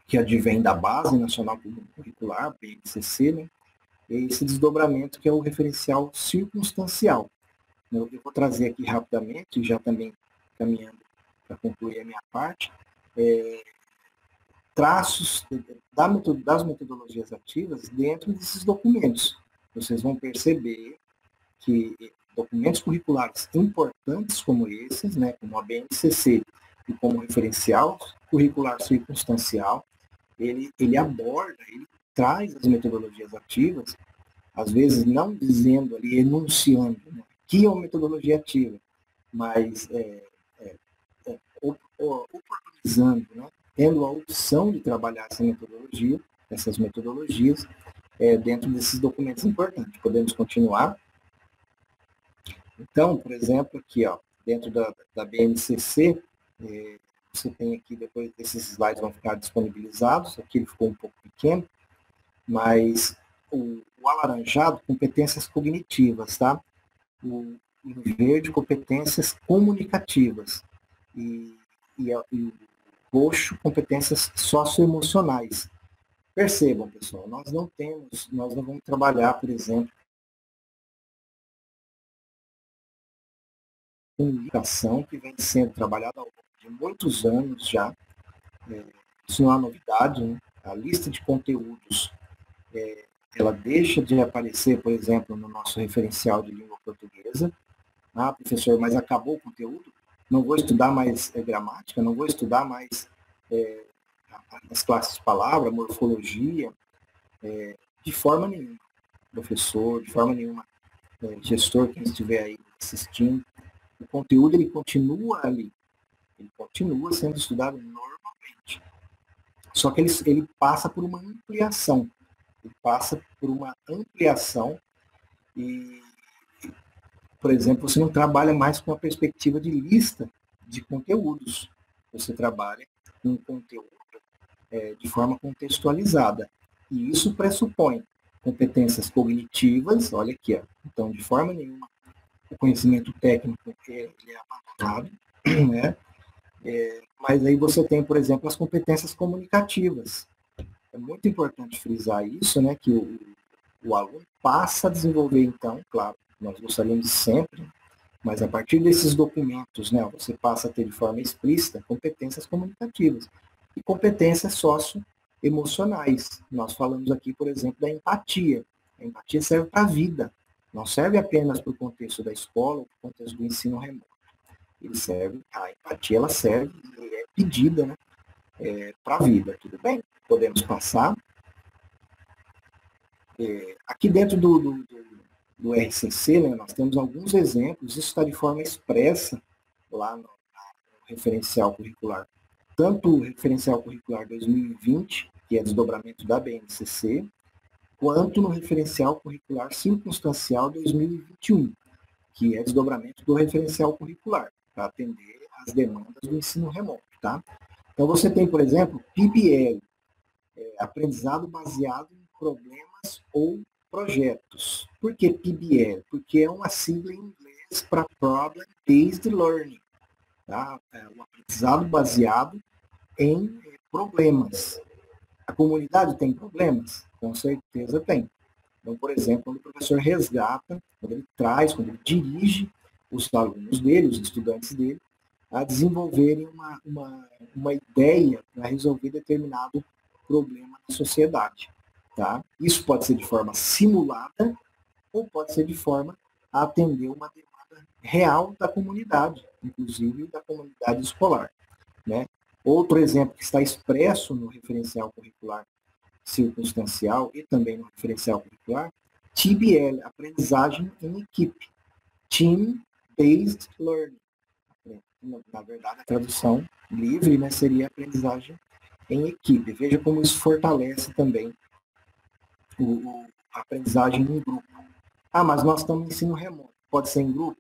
que advém da Base Nacional Comum Curricular, BNCC, né, e esse desdobramento que é o referencial circunstancial. Eu vou trazer aqui rapidamente, já também caminhando para concluir a minha parte, traços das metodologias ativas dentro desses documentos. Vocês vão perceber que documentos curriculares importantes como esses, né, como a BNCC e como referencial curricular circunstancial, ele aborda, ele traz as metodologias ativas, às vezes não dizendo ali, enunciando, né, que é uma metodologia ativa, mas oportunizando, né, tendo a opção de trabalhar essas metodologias, dentro desses documentos importantes. Podemos continuar? Então, por exemplo, aqui, ó, dentro da BNCC, você tem aqui, depois esses slides vão ficar disponibilizados, aqui ele ficou um pouco pequeno, mas o alaranjado, competências cognitivas, tá? O verde, competências comunicativas, e o roxo, competências socioemocionais. Percebam, pessoal, nós não vamos trabalhar, por exemplo, comunicação que vem sendo trabalhada ao longo de muitos anos já. Isso não é novidade, né? A lista de conteúdos, ela deixa de aparecer, por exemplo, no nosso referencial de língua portuguesa. Ah, professor, mas acabou o conteúdo? Não vou estudar mais gramática, não vou estudar mais as classes de palavra, morfologia, de forma nenhuma. Professor, de forma nenhuma, gestor, quem estiver aí assistindo, o conteúdo ele continua ali, ele continua sendo estudado normalmente. Só que ele passa por uma ampliação. E, por exemplo, você não trabalha mais com a perspectiva de lista de conteúdos. Você trabalha com conteúdo de forma contextualizada. E isso pressupõe competências cognitivas, olha aqui, ó. Então, de forma nenhuma, o conhecimento técnico ele é abandonado, né? Mas aí você tem, por exemplo, as competências comunicativas. É muito importante frisar isso, né? Que o aluno passa a desenvolver, então, claro, nós gostaríamos sempre, mas a partir desses documentos, né, você passa a ter de forma explícita competências comunicativas e competências socioemocionais. Nós falamos aqui, por exemplo, da empatia. A empatia serve para a vida, não serve apenas para o contexto da escola ou para o contexto do ensino remoto. A empatia ela serve e é pedida, né, para a vida. Tudo bem? Podemos passar. Aqui dentro do RCC, né, nós temos alguns exemplos, isso está de forma expressa lá no referencial curricular. Tanto o referencial curricular 2020, que é desdobramento da BNCC, quanto no referencial curricular circunstancial 2021, que é desdobramento do referencial curricular, para atender às demandas do ensino remoto. Tá? Então, você tem, por exemplo, PBL, aprendizado baseado em problemas ou projetos. Por que PBL? Porque é uma sigla em inglês para Problem Based Learning. Tá? Um aprendizado baseado em problemas. A comunidade tem problemas? Com certeza tem. Então, por exemplo, quando o professor resgata, quando ele dirige os alunos dele, os estudantes dele, a desenvolverem uma ideia para resolver determinado problema na sociedade. Tá? Isso pode ser de forma simulada ou pode ser de forma a atender uma demanda real da comunidade, inclusive da comunidade escolar. Né? Outro exemplo que está expresso no referencial curricular circunstancial e também no referencial curricular, TBL, aprendizagem em equipe. Team Based Learning. Na verdade, a tradução livre, né, seria aprendizagem em equipe. Veja como isso fortalece também a aprendizagem em grupo. Ah, mas nós estamos em ensino remoto. Pode ser em grupo?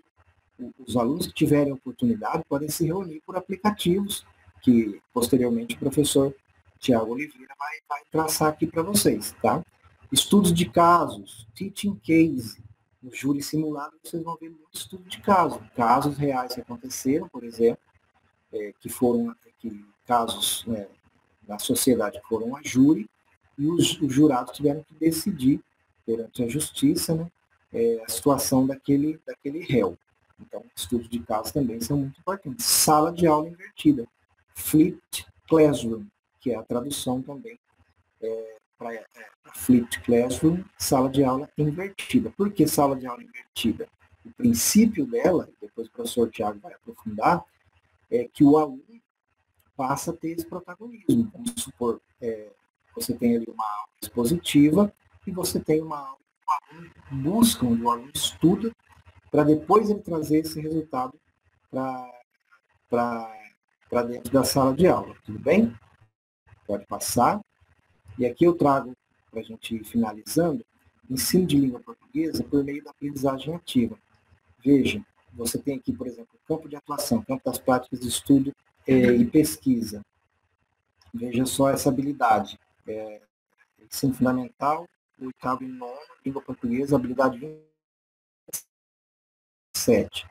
Os alunos que tiverem oportunidade podem se reunir por aplicativos que, posteriormente, o professor Tiago Oliveira vai traçar aqui para vocês. Tá? Estudos de casos, teaching case. No júri simulado, vocês vão ver muito estudo de caso. Casos reais que aconteceram, por exemplo, casos, né, na sociedade que foram a júri, e os jurados tiveram que decidir perante a justiça, né, a situação daquele réu. Então, estudos de caso também são muito importantes. Sala de aula invertida, flipped classroom, que é a tradução também para flipped classroom, sala de aula invertida. Por que sala de aula invertida? O princípio dela, depois o professor Tiago vai aprofundar, é que o aluno passa a ter esse protagonismo. Vamos supor, você tem ali uma aula expositiva e você tem uma aula que o aluno busca, onde o aluno estuda, para depois ele trazer esse resultado para dentro da sala de aula. Tudo bem? Pode passar. E aqui eu trago, para a gente ir finalizando, ensino de língua portuguesa por meio da aprendizagem ativa. Veja, você tem aqui, por exemplo, campo de atuação, campo das práticas de estudo e pesquisa. Veja só essa habilidade. Ensino fundamental, oitavo e nono, língua portuguesa, habilidade 27.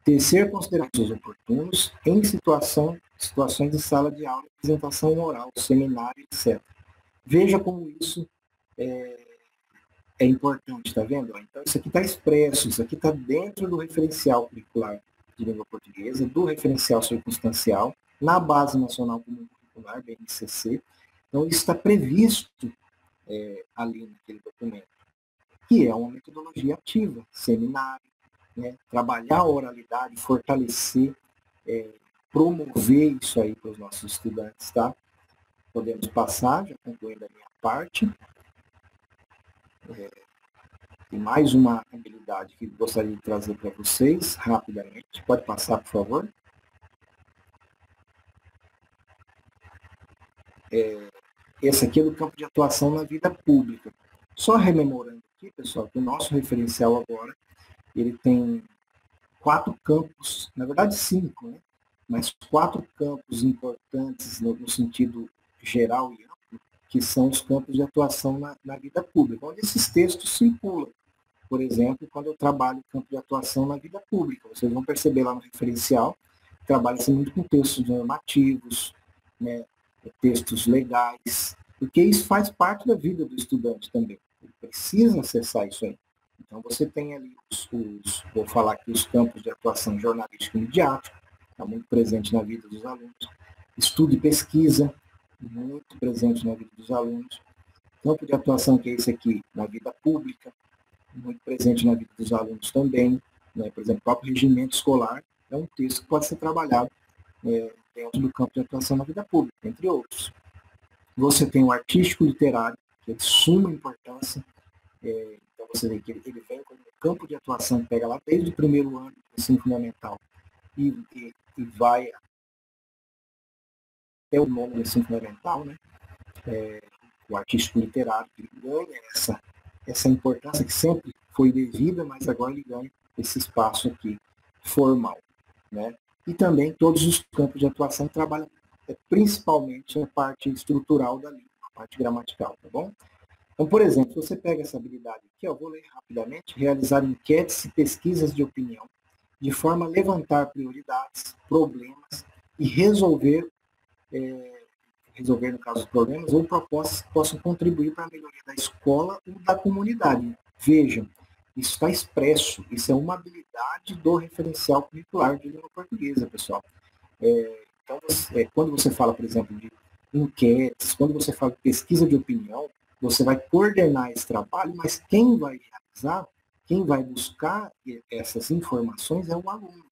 Tecer considerações oportunos em situações de sala de aula, apresentação oral, seminário, etc. Veja como isso é importante, está vendo? Então, isso aqui está expresso, isso aqui está dentro do referencial curricular de língua portuguesa, do referencial circunstancial, na Base Nacional Comum Curricular, BNCC. Então, isso está previsto ali naquele documento, que é uma metodologia ativa, seminário, né? Trabalhar a oralidade, fortalecer, promover isso aí para os nossos estudantes, tá? Podemos passar, já concluindo a minha parte. Tem mais uma habilidade que gostaria de trazer para vocês, rapidamente. Pode passar, por favor. Esse aqui é do campo de atuação na vida pública. Só rememorando aqui, pessoal, que o nosso referencial agora, ele tem 4 campos, na verdade 5, né? Mas 4 campos importantes no sentido geral e amplo, que são os campos de atuação na vida pública, onde esses textos circulam. Por exemplo, quando eu trabalho campo de atuação na vida pública, vocês vão perceber lá no referencial, trabalha-se muito com textos normativos, né, textos legais, porque isso faz parte da vida do estudante também. Ele precisa acessar isso aí. Então, você tem ali vou falar aqui, os campos de atuação jornalístico e midiático, está muito presente na vida dos alunos. Estudo e pesquisa, muito presente na vida dos alunos. Campo de atuação, que é esse aqui, na vida pública, muito presente na vida dos alunos também. Né? Por exemplo, o próprio regimento escolar é um texto que pode ser trabalhado dentro do campo de atuação na vida pública, entre outros. Você tem o artístico literário, que é de suma importância. Então, você vê que ele vem como um campo de atuação, pega lá desde o primeiro ano do ensino fundamental e vai até o nono do ensino fundamental, né? O artístico literário, que ele ganha essa importância que sempre foi devida, mas agora ele ganha esse espaço aqui formal, né? E também todos os campos de atuação trabalham principalmente a parte estrutural da língua, a parte gramatical, tá bom? Então, por exemplo, você pega essa habilidade aqui, eu vou ler rapidamente, realizar enquetes e pesquisas de opinião, de forma a levantar prioridades, problemas e resolver, no caso dos problemas, ou propostas que possam contribuir para a melhoria da escola ou da comunidade. Vejam, isso está expresso, isso é uma habilidade do referencial curricular de língua portuguesa, pessoal. Então, quando você fala, por exemplo, de enquetes, quando você fala de pesquisa de opinião, você vai coordenar esse trabalho, mas quem vai realizar, quem vai buscar essas informações é o aluno,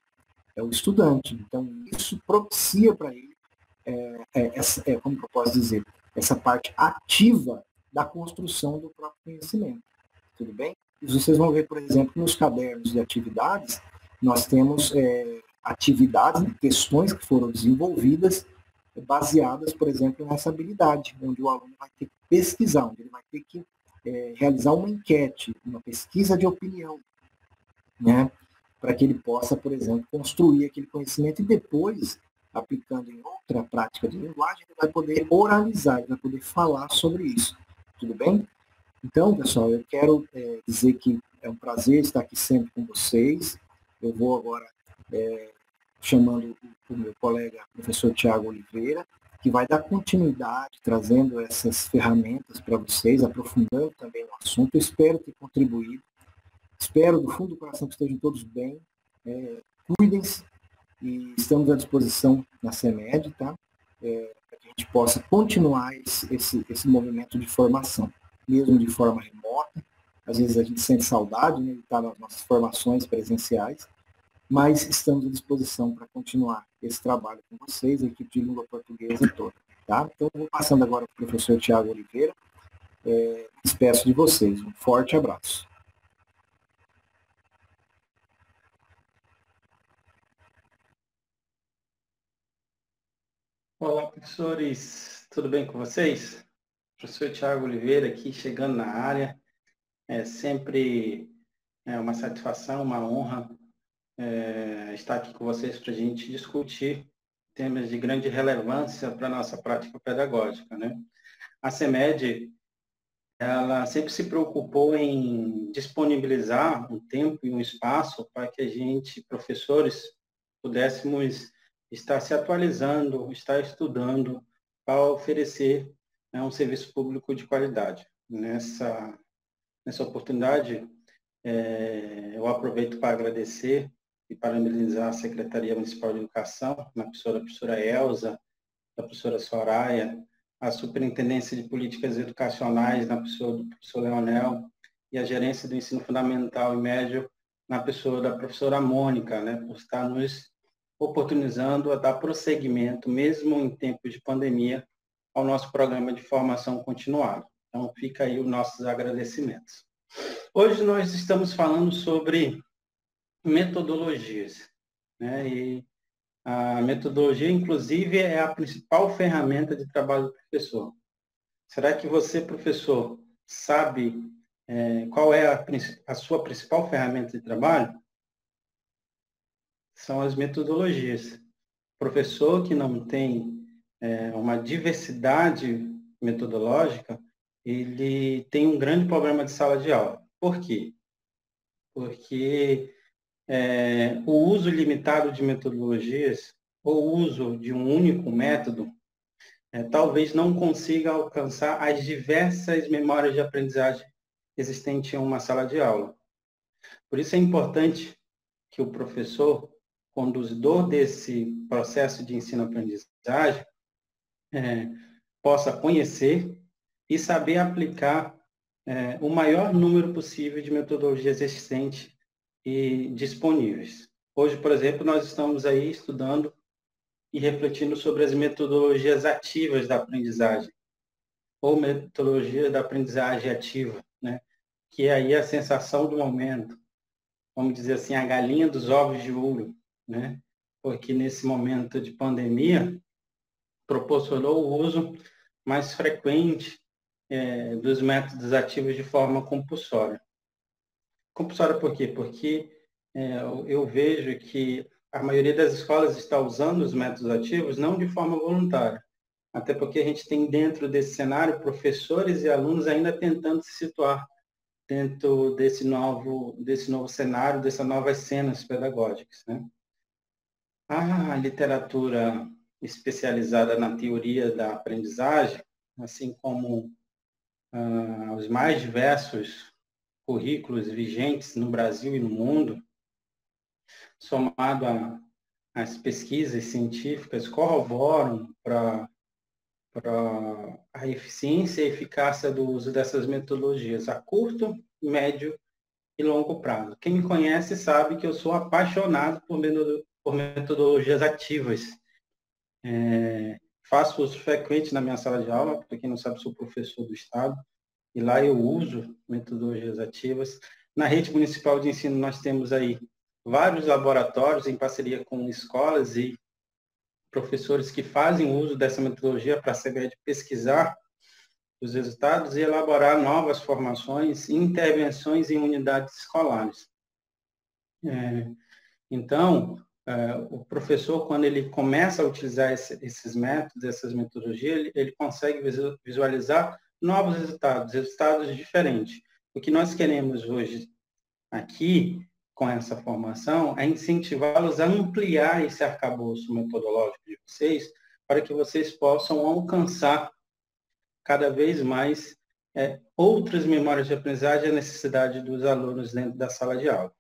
é o estudante. Então, isso propicia para ele, como eu posso dizer, essa parte ativa da construção do próprio conhecimento. Tudo bem? E vocês vão ver, por exemplo, nos cadernos de atividades, nós temos atividades, questões que foram desenvolvidas baseadas, por exemplo, nessa habilidade, onde o aluno vai ter que pesquisar, onde ele vai ter que realizar uma enquete, uma pesquisa de opinião, né, para que ele possa, por exemplo, construir aquele conhecimento e depois, aplicando em outra prática de linguagem, ele vai poder oralizar, ele vai poder falar sobre isso. Tudo bem? Então, pessoal, eu quero dizer que é um prazer estar aqui sempre com vocês. Eu vou agora chamando o meu colega, professor Tiago Oliveira, que vai dar continuidade, trazendo essas ferramentas para vocês, aprofundando também o assunto. Eu espero ter contribuído. Espero do fundo do coração que estejam todos bem. Cuidem-se e estamos à disposição na CEMED, tá? Para que a gente possa continuar esse movimento de formação, mesmo de forma remota. Às vezes a gente sente saudade, né, de estar nas nossas formações presenciais, mas estamos à disposição para continuar esse trabalho com vocês, a equipe de língua portuguesa toda. Tá? Então, vou passando agora para o professor Tiago Oliveira. Despeço de vocês. Um forte abraço. Olá, professores. Tudo bem com vocês? Professor Tiago Oliveira aqui, chegando na área. É sempre uma satisfação, uma honra estar aqui com vocês para a gente discutir temas de grande relevância para a nossa prática pedagógica, né? A CEMED, ela sempre se preocupou em disponibilizar um tempo e um espaço para que a gente, professores, pudéssemos estar se atualizando, estar estudando para oferecer um serviço público de qualidade. Nessa oportunidade, eu aproveito para agradecer e parabenizar a Secretaria Municipal de Educação, na pessoa da professora Elza, da professora Soraya, a Superintendência de Políticas Educacionais, na pessoa do professor Leonel, e a Gerência do Ensino Fundamental e Médio, na pessoa da professora Mônica, né, por estar nos oportunizando a dar prosseguimento, mesmo em tempos de pandemia, ao nosso programa de formação continuada. Então, fica aí os nossos agradecimentos. Hoje nós estamos falando sobre metodologias, né? E a metodologia, inclusive, é a principal ferramenta de trabalho do professor. Será que você, professor, sabe qual é a sua principal ferramenta de trabalho? São as metodologias. Professor que não tem uma diversidade metodológica, ele tem um grande problema de sala de aula. Por quê? Porque o uso limitado de metodologias ou o uso de um único método talvez não consiga alcançar as diversas memórias de aprendizagem existentes em uma sala de aula. Por isso é importante que o professor, conduzidor desse processo de ensino-aprendizagem, possa conhecer e saber aplicar o maior número possível de metodologias existentes e disponíveis. Hoje, por exemplo, nós estamos aí estudando e refletindo sobre as metodologias ativas da aprendizagem, ou metodologia da aprendizagem ativa, né? Que é aí a sensação do momento, vamos dizer assim, a galinha dos ovos de ouro, né? Porque nesse momento de pandemia, proporcionou o uso mais frequente dos métodos ativos de forma compulsória. Compulsória por quê? Porque eu vejo que a maioria das escolas está usando os métodos ativos não de forma voluntária, até porque a gente tem dentro desse cenário professores e alunos ainda tentando se situar dentro desse novo cenário, dessas novas cenas pedagógicas, né? A literatura especializada na teoria da aprendizagem, assim como os mais diversos currículos vigentes no Brasil e no mundo, somado às pesquisas científicas, corroboram para a eficiência e eficácia do uso dessas metodologias a curto, médio e longo prazo. Quem me conhece sabe que eu sou apaixonado por metodologias ativas. Faço uso frequente na minha sala de aula, para quem não sabe, sou professor do Estado, e lá eu uso metodologias ativas. Na rede municipal de ensino, nós temos aí vários laboratórios em parceria com escolas e professores que fazem uso dessa metodologia para saber de pesquisar os resultados e elaborar novas formações e intervenções em unidades escolares. Então, o professor, quando ele começa a utilizar esses métodos, essas metodologias, ele consegue visualizar novos resultados diferentes. O que nós queremos hoje aqui, com essa formação, é incentivá-los a ampliar esse arcabouço metodológico de vocês, para que vocês possam alcançar cada vez mais outras memórias de aprendizagem, a necessidade dos alunos dentro da sala de aula.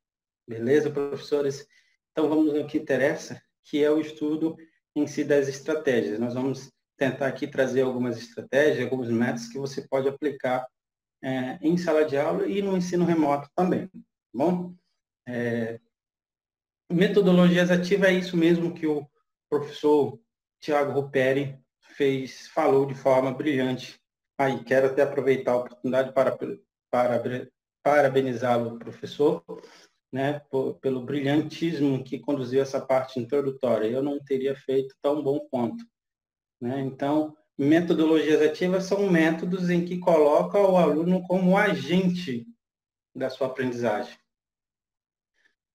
Beleza, professores? Então, vamos ao que interessa, que é o estudo em si das estratégias. Nós vamos tentar aqui trazer algumas estratégias, alguns métodos que você pode aplicar em sala de aula e no ensino remoto também. Tá bom? Metodologias ativas é isso mesmo que o professor Tiago Ruperi falou de forma brilhante. Aí, quero até aproveitar a oportunidade para parabenizá-lo, professor, né, pelo brilhantismo que conduziu essa parte introdutória. Eu não teria feito tão bom quanto. Né? Então, metodologias ativas são métodos em que coloca o aluno como agente da sua aprendizagem.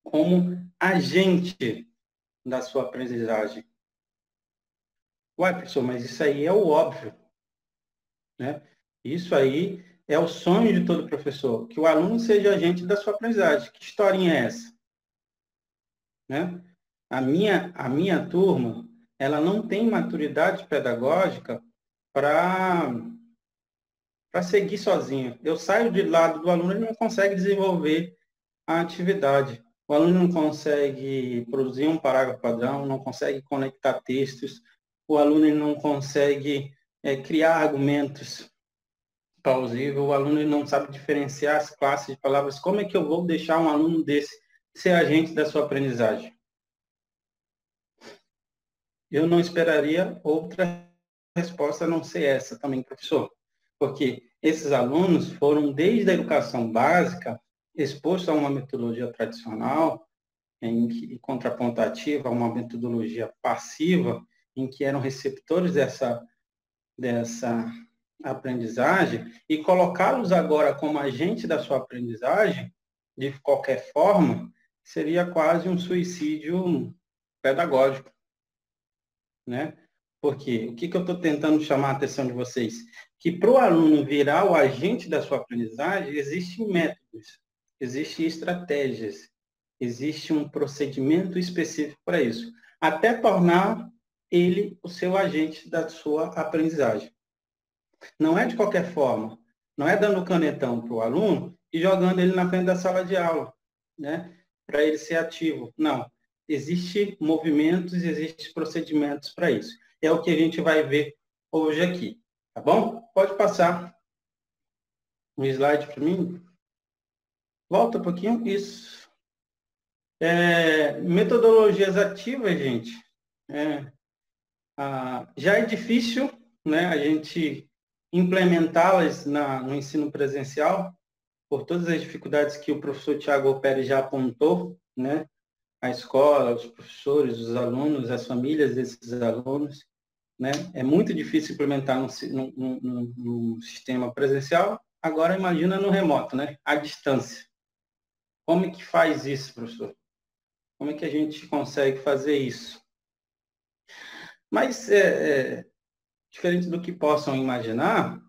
Como agente da sua aprendizagem. Uai, professor, mas isso aí é o óbvio. Né? Isso aí é o sonho de todo professor, que o aluno seja agente da sua aprendizagem. Que historinha é essa? Né? A minha turma, ela não tem maturidade pedagógica para seguir sozinha. Eu saio de lado do aluno, ele não consegue desenvolver a atividade. O aluno não consegue produzir um parágrafo padrão, não consegue conectar textos, o aluno não consegue criar argumentos plausíveis, o aluno não sabe diferenciar as classes de palavras. Como é que eu vou deixar um aluno desse ser agente da sua aprendizagem? Eu não esperaria outra resposta a não ser essa também, professor. Porque esses alunos foram, desde a educação básica, expostos a uma metodologia tradicional, em contraponto ativa, a uma metodologia passiva, em que eram receptores dessa aprendizagem, e colocá-los agora como agente da sua aprendizagem, de qualquer forma, seria quase um suicídio pedagógico. Né? Porque o que eu estou tentando chamar a atenção de vocês? Que para o aluno virar o agente da sua aprendizagem, existem métodos, existem estratégias, existe um procedimento específico para isso, até tornar ele o seu agente da sua aprendizagem. Não é de qualquer forma, não é dando canetão para o aluno e jogando ele na frente da sala de aula, né? Para ele ser ativo. Não. Existem movimentos, existem procedimentos para isso. É o que a gente vai ver hoje aqui. Tá bom? Pode passar um slide para mim. Volta um pouquinho. Isso. Metodologias ativas, gente. Já é difícil, né, a gente implementá-las no ensino presencial, por todas as dificuldades que o professor Tiago Pérez já apontou, né? A escola, os professores, os alunos, as famílias desses alunos, né? É muito difícil implementar num sistema presencial, agora imagina no remoto, né? À distância. Como é que faz isso, professor? Como é que a gente consegue fazer isso? Mas, diferente do que possam imaginar,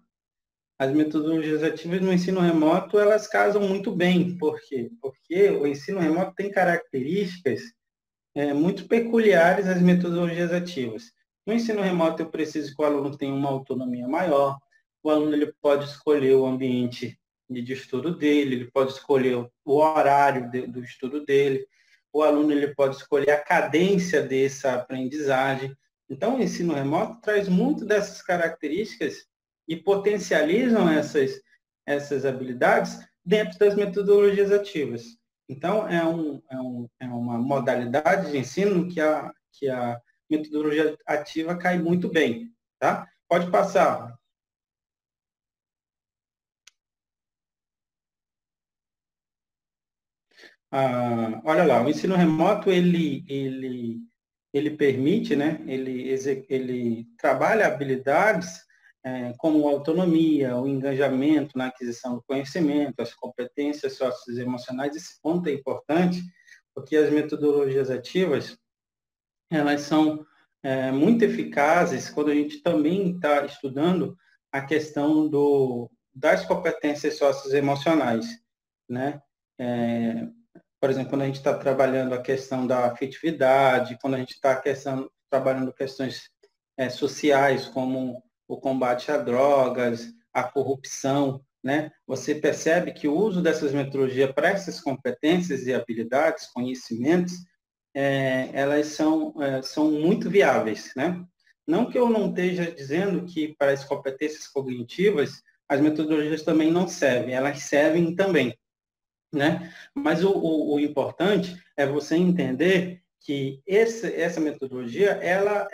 as metodologias ativas no ensino remoto, elas casam muito bem. Por quê? Porque o ensino remoto tem características muito peculiares às metodologias ativas. No ensino remoto, eu preciso que o aluno tenha uma autonomia maior, o aluno ele pode escolher o ambiente de estudo dele, ele pode escolher o horário do estudo dele, o aluno ele pode escolher a cadência dessa aprendizagem. Então, o ensino remoto traz muito dessas características e potencializam essas habilidades dentro das metodologias ativas. Então, é uma modalidade de ensino que a metodologia ativa cai muito bem. Tá? Pode passar. Olha lá, o ensino remoto, ele permite, né? Ele trabalha habilidades como a autonomia, o engajamento na aquisição do conhecimento, as competências socioemocionais. Esse ponto é importante, porque as metodologias ativas, elas são muito eficazes quando a gente também está estudando a questão das competências socioemocionais, né? Por exemplo, quando a gente está trabalhando a questão da afetividade, quando a gente está trabalhando questões sociais, como o combate a drogas, a corrupção, né? Você percebe que o uso dessas metodologias para essas competências e habilidades, conhecimentos, elas são muito viáveis, né? Não que eu não esteja dizendo que para as competências cognitivas as metodologias também não servem, elas servem também, né? Mas o importante é você entender que essa metodologia ela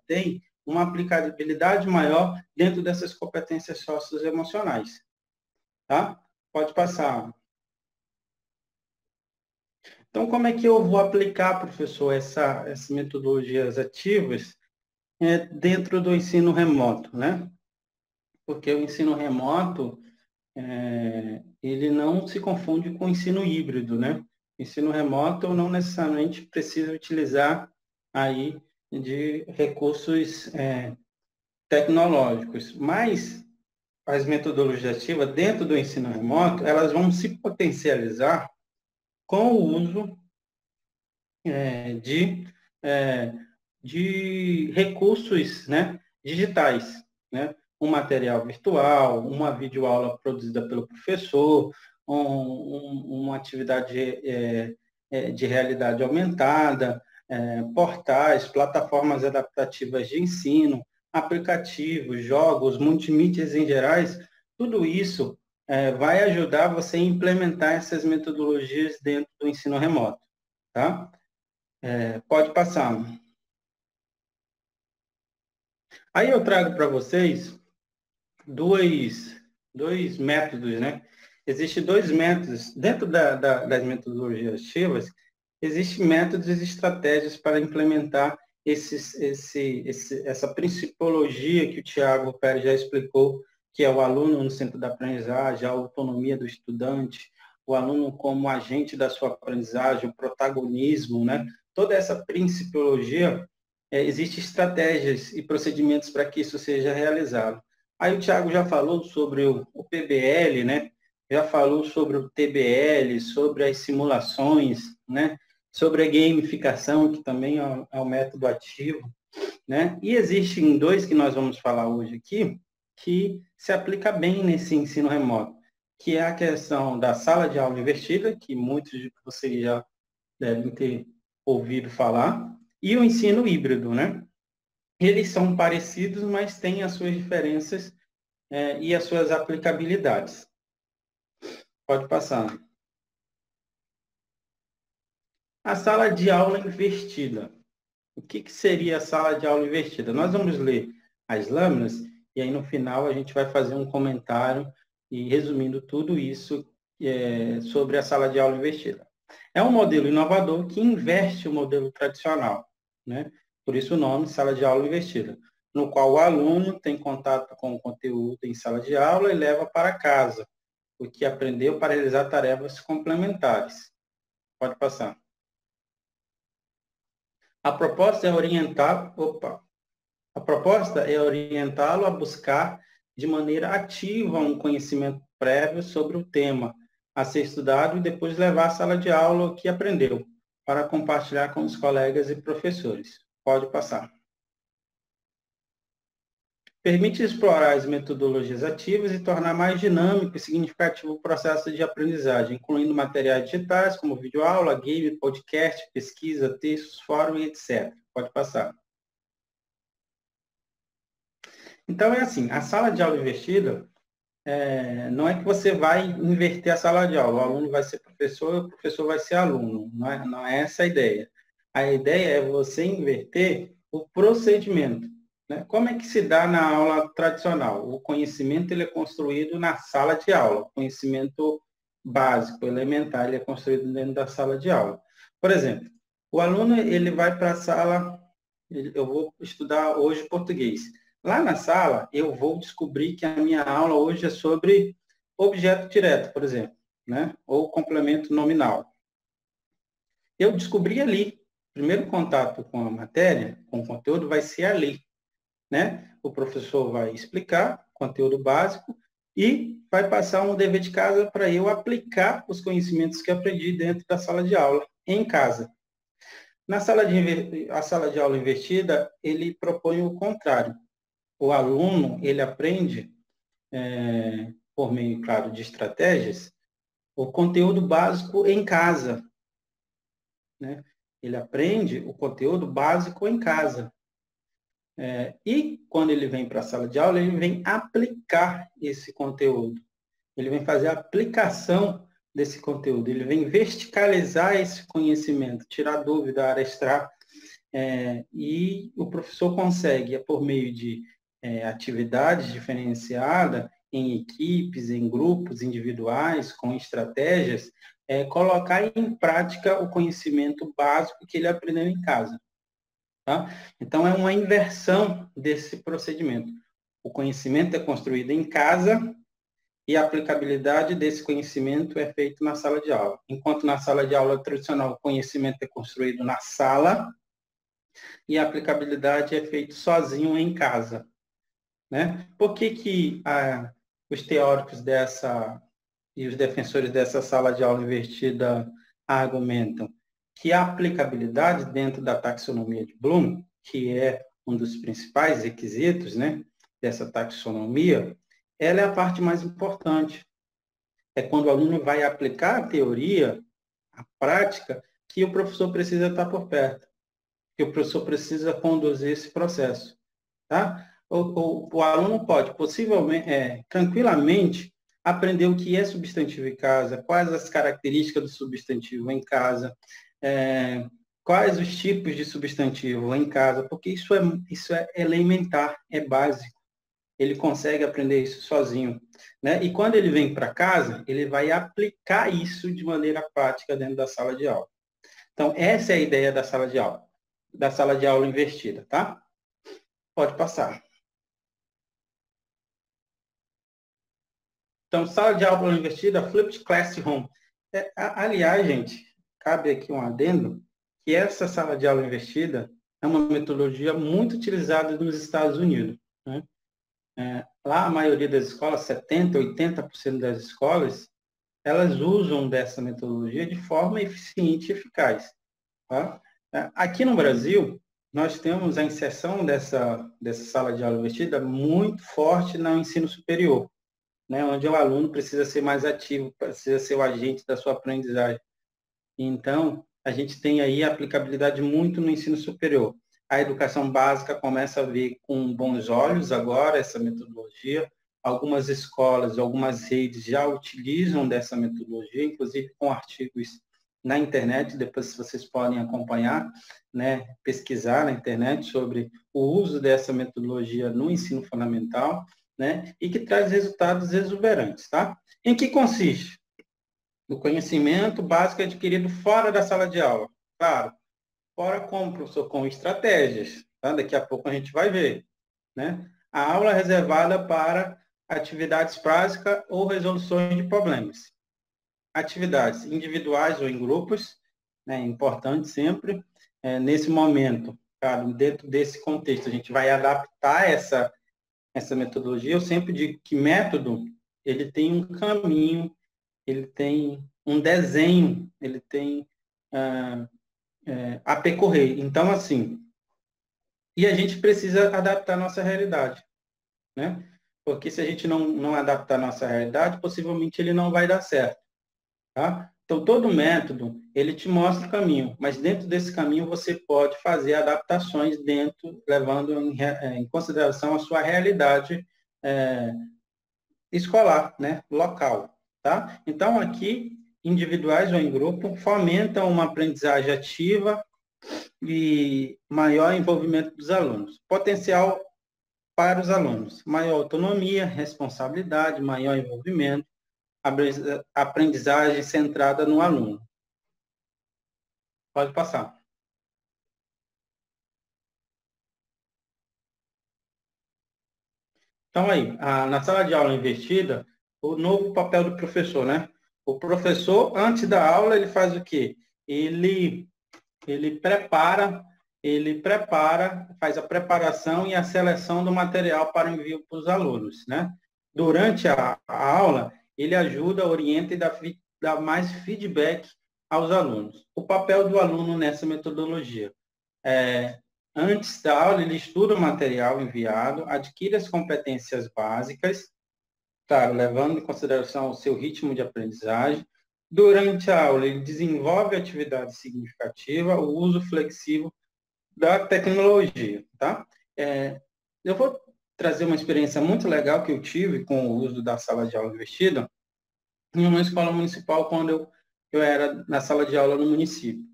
tem uma aplicabilidade maior dentro dessas competências socioemocionais, tá? Pode passar. Então, como é que eu vou aplicar, professor, essas metodologias ativas dentro do ensino remoto, né? Porque o ensino remoto, ele não se confunde com o ensino híbrido, né? Ensino remoto não necessariamente precisa utilizar aí de recursos tecnológicos, mas as metodologias ativas dentro do ensino remoto, elas vão se potencializar com o uso de, de recursos, né, digitais, né? Um material virtual, uma videoaula produzida pelo professor, uma atividade de realidade aumentada, portais, plataformas adaptativas de ensino, aplicativos, jogos, multimídias em gerais, tudo isso vai ajudar você a implementar essas metodologias dentro do ensino remoto, tá? Pode passar. Aí eu trago para vocês dois métodos, né? Existem dois métodos. Dentro das metodologias ativas, existem métodos e estratégias para implementar essa principologia que o Tiago Pérez já explicou, que é o aluno no centro da aprendizagem, a autonomia do estudante, o aluno como agente da sua aprendizagem, o protagonismo, né? Toda essa principiologia, existem estratégias e procedimentos para que isso seja realizado. Aí o Tiago já falou sobre o PBL, né? Já falou sobre o TBL, sobre as simulações, né? Sobre a gamificação, que também é um método ativo, né? E existem dois que nós vamos falar hoje aqui, que se aplica bem nesse ensino remoto, que é a questão da sala de aula invertida, que muitos de vocês já devem ter ouvido falar, e o ensino híbrido, né? Eles são parecidos, mas têm as suas diferenças e as suas aplicabilidades. Pode passar. A sala de aula invertida. O que seria a sala de aula invertida? Nós vamos ler as lâminas e aí no final a gente vai fazer um comentário e resumindo tudo isso sobre a sala de aula invertida. É um modelo inovador que inverte o modelo tradicional, né? Por isso o nome sala de aula invertida, no qual o aluno tem contato com o conteúdo em sala de aula e leva para casa o que aprendeu para realizar tarefas complementares. Pode passar. A proposta é orientá-lo a buscar de maneira ativa um conhecimento prévio sobre o tema a ser estudado e depois levar à sala de aula o que aprendeu, para compartilhar com os colegas e professores. Pode passar. Permite explorar as metodologias ativas e tornar mais dinâmico e significativo o processo de aprendizagem, incluindo materiais digitais como videoaula, game, podcast, pesquisa, textos, fórum e etc. Pode passar. Então, é assim, a sala de aula invertida, não é que você vai inverter a sala de aula, o aluno vai ser professor, o professor vai ser aluno, não é essa a ideia. A ideia é você inverter o procedimento. Né? Como é que se dá na aula tradicional? O conhecimento ele é construído na sala de aula, o conhecimento básico, elementar, ele é construído dentro da sala de aula. Por exemplo, o aluno ele vai para a sala, eu vou estudar hoje português. Lá na sala, eu vou descobrir que a minha aula hoje é sobre objeto direto, por exemplo, né? Ou complemento nominal. Eu descobri ali. Primeiro contato com a matéria, com o conteúdo, vai ser ali. Né? O professor vai explicar conteúdo básico e vai passar um dever de casa para eu aplicar os conhecimentos que aprendi dentro da sala de aula, em casa. A sala de aula invertida, ele propõe o contrário. O aluno, ele aprende por meio, claro, de estratégias, o conteúdo básico em casa, né? Ele aprende o conteúdo básico em casa. E quando ele vem para a sala de aula, ele vem aplicar esse conteúdo. Ele vem fazer a aplicação desse conteúdo. Ele vem verticalizar esse conhecimento, tirar dúvida, arestrar. E o professor consegue, por meio de atividades diferenciadas, em equipes, em grupos individuais, com estratégias, colocar em prática o conhecimento básico que ele aprendeu em casa. Tá? Então, é uma inversão desse procedimento. O conhecimento é construído em casa e a aplicabilidade desse conhecimento é feito na sala de aula. Enquanto na sala de aula tradicional, o conhecimento é construído na sala e a aplicabilidade é feito sozinho em casa. Né? Por que os teóricos e os defensores dessa sala de aula invertida argumentam que a aplicabilidade dentro da taxonomia de Bloom, que é um dos principais requisitos, né, dessa taxonomia, ela é a parte mais importante. É quando o aluno vai aplicar a teoria, a prática, que o professor precisa estar por perto, que o professor precisa conduzir esse processo. Tá? O aluno pode, possivelmente, tranquilamente, aprender o que é substantivo em casa, quais as características do substantivo em casa, quais os tipos de substantivo em casa, porque isso é elementar, é básico. Ele consegue aprender isso sozinho. Né? E quando ele vem para casa, ele vai aplicar isso de maneira prática dentro da sala de aula. Então, essa é a ideia da sala de aula invertida, tá? Pode passar. Então, sala de aula invertida, flipped classroom. Aliás, gente, cabe aqui um adendo, que essa sala de aula invertida é uma metodologia muito utilizada nos Estados Unidos. Né? Lá, a maioria das escolas, 70%, 80% das escolas, elas usam dessa metodologia de forma eficiente e eficaz. Tá? Aqui no Brasil, nós temos a inserção dessa sala de aula invertida muito forte no ensino superior. Né, onde o aluno precisa ser mais ativo, precisa ser o agente da sua aprendizagem. Então, a gente tem aí a aplicabilidade muito no ensino superior. A educação básica começa a ver com bons olhos agora essa metodologia. Algumas escolas, algumas redes já utilizam dessa metodologia, inclusive com artigos na internet, depois vocês podem acompanhar, né, pesquisar na internet sobre o uso dessa metodologia no ensino fundamental. Né, e que traz resultados exuberantes. Tá? Em que consiste? O conhecimento básico adquirido fora da sala de aula. Claro, fora como, professor? Com estratégias. Tá? Daqui a pouco a gente vai ver. Né? A aula é reservada para atividades práticas ou resoluções de problemas. Atividades individuais ou em grupos, né, é importante sempre. Nesse momento, claro, dentro desse contexto, a gente vai adaptar essa metodologia. Eu sempre digo que método, ele tem um caminho, ele tem um desenho, ele tem a percorrer. Então, assim, e a gente precisa adaptar a nossa realidade, né? Porque se a gente não adaptar a nossa realidade, possivelmente ele não vai dar certo, tá? Então, todo método, ele te mostra o caminho, mas dentro desse caminho você pode fazer adaptações levando em consideração a sua realidade escolar, né? Local, tá? Então, aqui, individuais ou em grupo, fomentam uma aprendizagem ativa e maior envolvimento dos alunos. Potencial para os alunos, maior autonomia, responsabilidade, maior envolvimento, aprendizagem centrada no aluno. Pode passar. Então, aí, na sala de aula invertida, o novo papel do professor, né? O professor, antes da aula, ele faz o quê? Ele prepara, faz a preparação e a seleção do material para envio para os alunos, né? Durante a aula, ele ajuda, orienta e dá mais feedback aos alunos. O papel do aluno nessa metodologia antes da aula, ele estuda o material enviado, adquire as competências básicas, claro, levando em consideração o seu ritmo de aprendizagem. Durante a aula, ele desenvolve atividade significativa, o uso flexível da tecnologia, tá? Eu vou trazer uma experiência muito legal que eu tive com o uso da sala de aula investida em uma escola municipal quando eu era na sala de aula no município.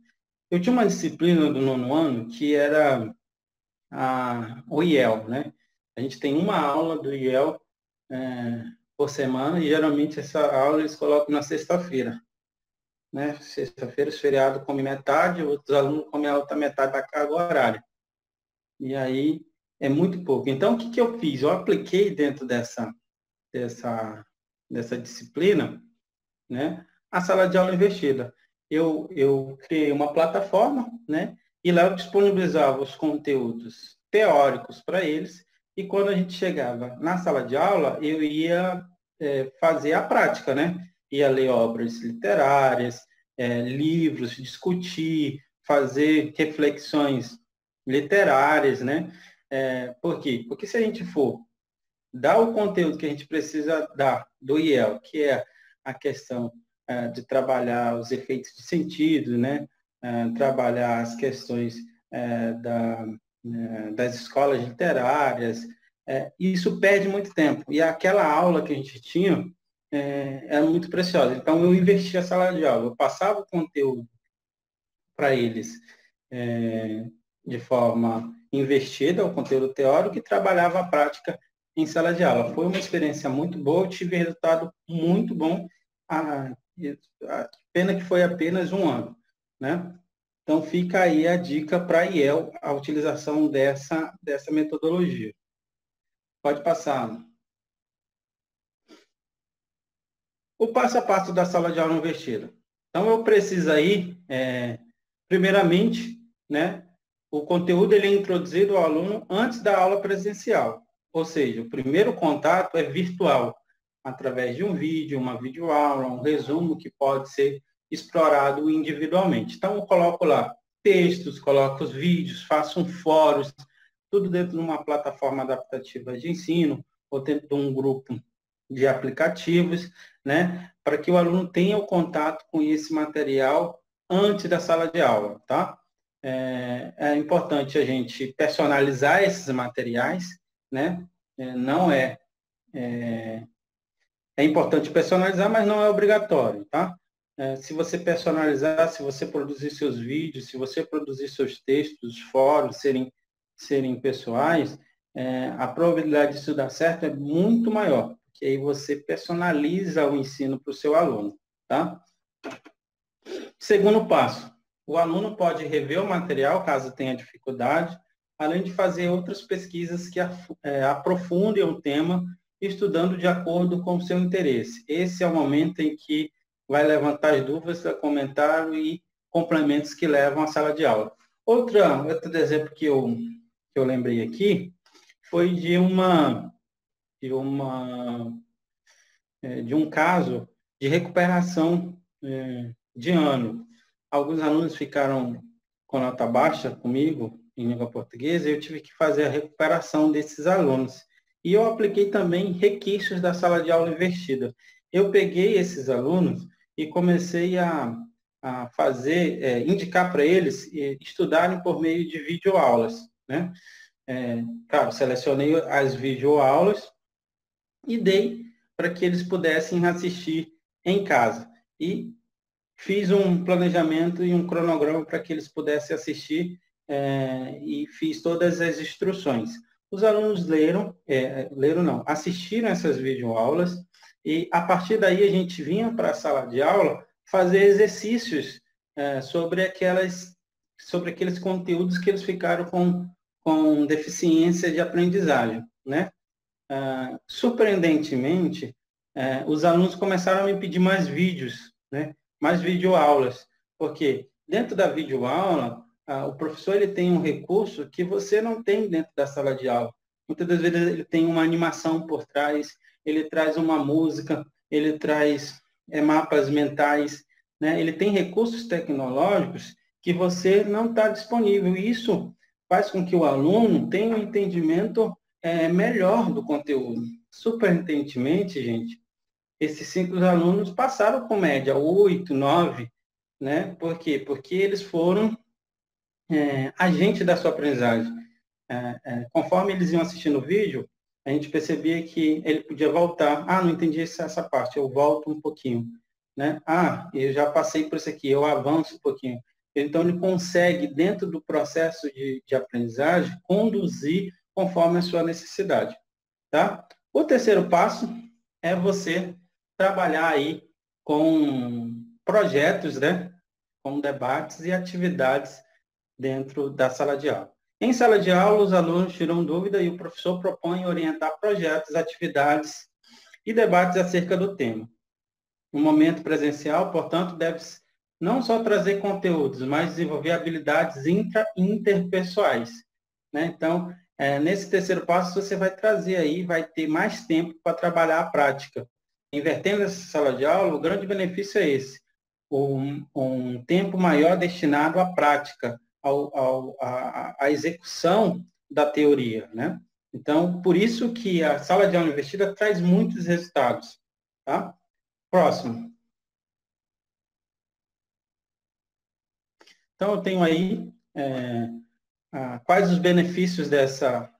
Eu tinha uma disciplina do 9º ano que era o IEL, né? A gente tem uma aula do IEL por semana e geralmente essa aula eles colocam na sexta-feira, né? Sexta-feira, os feriados comem metade, outros alunos comem a outra metade da carga horária. E aí é muito pouco. Então, o que eu fiz? Eu apliquei dentro dessa disciplina, né, a sala de aula investida. Eu criei uma plataforma, né, e lá eu disponibilizava os conteúdos teóricos para eles, e quando a gente chegava na sala de aula, eu ia fazer a prática, né? Ia ler obras literárias, livros, discutir, fazer reflexões literárias, né? Por quê? Porque se a gente for dar o conteúdo que a gente precisa dar do IEL, que é a questão de trabalhar os efeitos de sentido, né? Trabalhar as questões das escolas literárias, isso perde muito tempo. E aquela aula que a gente tinha era muito preciosa. Então, eu investi a sala de aula, eu passava o conteúdo para eles de forma investida, o conteúdo teórico, e trabalhava a prática em sala de aula. Foi uma experiência muito boa, eu tive resultado muito bom, a pena que foi apenas um ano, né? Então, fica aí a dica para a IEL, a utilização dessa metodologia. Pode passar. O passo a passo da sala de aula investida. Então, eu preciso aí, primeiramente, né, o conteúdo ele é introduzido ao aluno antes da aula presencial. Ou seja, o primeiro contato é virtual, através de um vídeo, uma videoaula, um resumo que pode ser explorado individualmente. Então, eu coloco lá textos, coloco os vídeos, faço um fórum, tudo dentro de uma plataforma adaptativa de ensino, ou dentro de um grupo de aplicativos, né, para que o aluno tenha o contato com esse material antes da sala de aula, tá? É importante a gente personalizar esses materiais, né? É importante personalizar, mas não é obrigatório, tá? Se você personalizar, se você produzir seus vídeos, se você produzir seus textos, fóruns serem pessoais, a probabilidade disso dar certo é muito maior, porque aí você personaliza o ensino para o seu aluno, tá? Segundo passo, o aluno pode rever o material, caso tenha dificuldade, além de fazer outras pesquisas que aprofundem o tema, estudando de acordo com o seu interesse. Esse é o momento em que vai levantar as dúvidas, comentário e complementos que levam à sala de aula. Outro exemplo que eu lembrei aqui foi de um caso de recuperação de ano. Alguns alunos ficaram com nota baixa comigo em língua portuguesa e eu tive que fazer a recuperação desses alunos. E eu apliquei também requisitos da sala de aula investida. Eu peguei esses alunos e comecei a fazer, indicar para eles estudarem por meio de videoaulas, né? Claro, selecionei as videoaulas e dei para que eles pudessem assistir em casa. E fiz um planejamento e um cronograma para que eles pudessem assistir e fiz todas as instruções. Os alunos assistiram essas videoaulas e a partir daí a gente vinha para a sala de aula fazer exercícios sobre aqueles conteúdos que eles ficaram com deficiência de aprendizagem, né? Surpreendentemente, os alunos começaram a me pedir mais vídeos, né? Mais videoaulas, porque dentro da videoaula, o professor ele tem um recurso que você não tem dentro da sala de aula. Muitas das vezes ele tem uma animação por trás, ele traz uma música, ele traz mapas mentais, né? Ele tem recursos tecnológicos que você não está disponível. E isso faz com que o aluno tenha um entendimento melhor do conteúdo. Surpreendentemente, gente, esses 5 alunos passaram com média 8, 9, né? Por quê? Porque eles foram agente da sua aprendizagem. Conforme eles iam assistindo o vídeo, a gente percebia que ele podia voltar. Ah, não entendi essa parte, eu volto um pouquinho. Né? Ah, eu já passei por isso aqui, eu avanço um pouquinho. Então, ele consegue, dentro do processo de aprendizagem, conduzir conforme a sua necessidade. Tá? O terceiro passo é você trabalhar aí com projetos, né? Com debates e atividades dentro da sala de aula. Em sala de aula, os alunos tiram dúvida e o professor propõe orientar projetos, atividades e debates acerca do tema. No momento presencial, portanto, deve não só trazer conteúdos, mas desenvolver habilidades interpessoais. Né? Então, nesse terceiro passo, você vai trazer aí, vai ter mais tempo para trabalhar a prática. Invertendo essa sala de aula, o grande benefício é esse, um tempo maior destinado à prática, à execução da teoria. Né? Então, por isso que a sala de aula invertida traz muitos resultados. Tá? Próximo. Então, eu tenho aí quais os benefícios dessa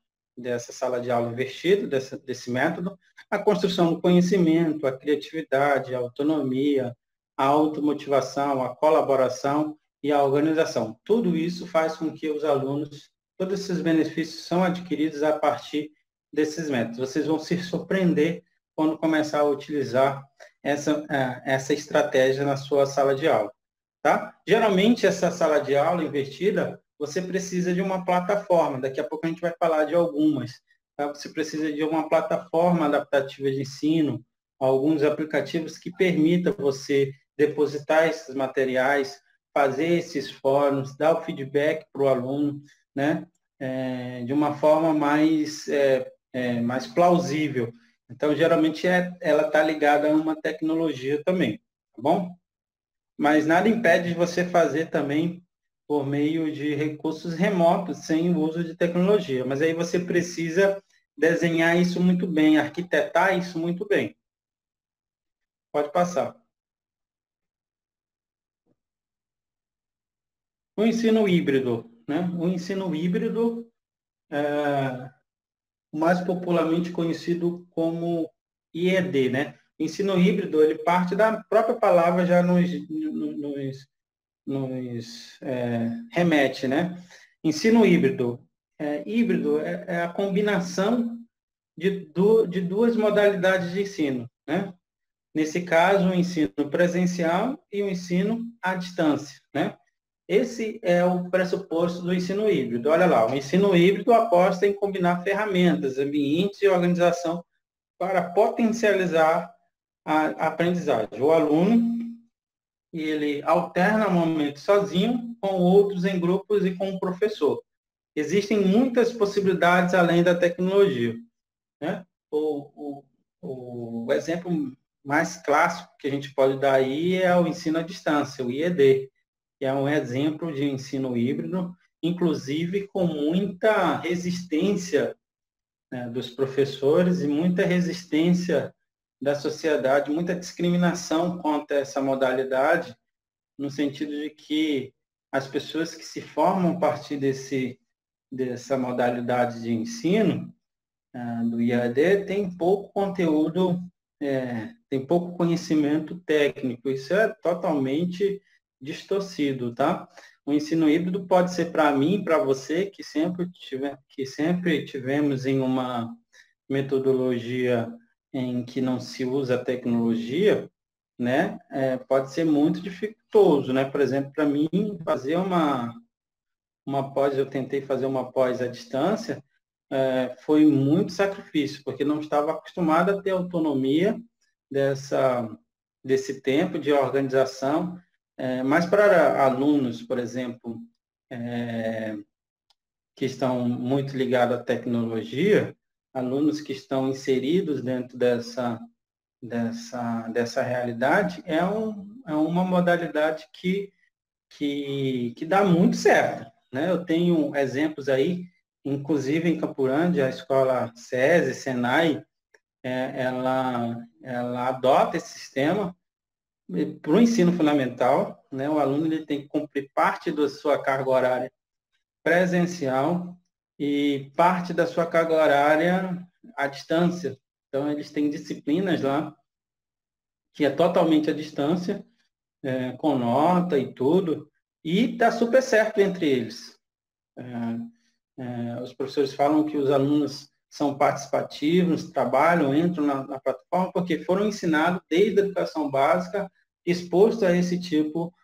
sala de aula invertida, desse método. A construção do conhecimento, a criatividade, a autonomia, a automotivação, a colaboração e a organização. Tudo isso faz com que os alunos, todos esses benefícios são adquiridos a partir desses métodos. Vocês vão se surpreender quando começar a utilizar essa estratégia na sua sala de aula. Tá? Geralmente, essa sala de aula invertida, você precisa de uma plataforma. Daqui a pouco a gente vai falar de algumas. Tá? Você precisa de uma plataforma adaptativa de ensino, alguns aplicativos que permitam você depositar esses materiais, fazer esses fóruns, dar o feedback para o aluno, né? De uma forma mais plausível. Então, geralmente, ela está ligada a uma tecnologia também, tá bom? Mas nada impede de você fazer também por meio de recursos remotos, sem o uso de tecnologia. Mas aí você precisa desenhar isso muito bem, arquitetar isso muito bem. Pode passar. O ensino híbrido. Né? O ensino híbrido é mais popularmente conhecido como IED. Né? O ensino híbrido, ele parte da própria palavra, já nos remete, né? Ensino híbrido. Híbrido é a combinação de duas modalidades de ensino, né? Nesse caso, o ensino presencial e o ensino à distância, né? Esse é o pressuposto do ensino híbrido. Olha lá, o ensino híbrido aposta em combinar ferramentas, ambientes e organização para potencializar a aprendizagem. O aluno, ele alterna momentos sozinho, com outros em grupos e com o professor. Existem muitas possibilidades além da tecnologia. Né? O exemplo mais clássico que a gente pode dar aí é o ensino à distância, o IED, que é um exemplo de ensino híbrido, inclusive com muita resistência, né, dos professores e muita resistência da sociedade, muita discriminação contra essa modalidade, no sentido de que as pessoas que se formam a partir dessa modalidade de ensino, do IAD, têm pouco conteúdo, tem pouco conhecimento técnico. Isso é totalmente distorcido, tá? O ensino híbrido pode ser para mim, para você, que sempre tivemos em uma metodologia em que não se usa tecnologia, né? Pode ser muito dificultoso, né? Por exemplo, para mim, fazer uma pós, eu tentei fazer uma pós à distância, foi muito sacrifício, porque não estava acostumado a ter autonomia desse tempo de organização, mas para alunos, por exemplo, que estão muito ligados à tecnologia, alunos que estão inseridos dentro dessa realidade, é uma modalidade que dá muito certo. Né? Eu tenho exemplos aí inclusive em Campurândia, a escola SESI, Senai, ela adota esse sistema para o ensino fundamental, né? O aluno ele tem que cumprir parte da sua carga horária presencial e parte da sua carga horária à distância. Então, eles têm disciplinas lá que é totalmente à distância, com nota e tudo, e está super certo entre eles. Os professores falam que os alunos são participativos, trabalham, entram na plataforma, porque foram ensinados desde a educação básica, exposto a esse tipo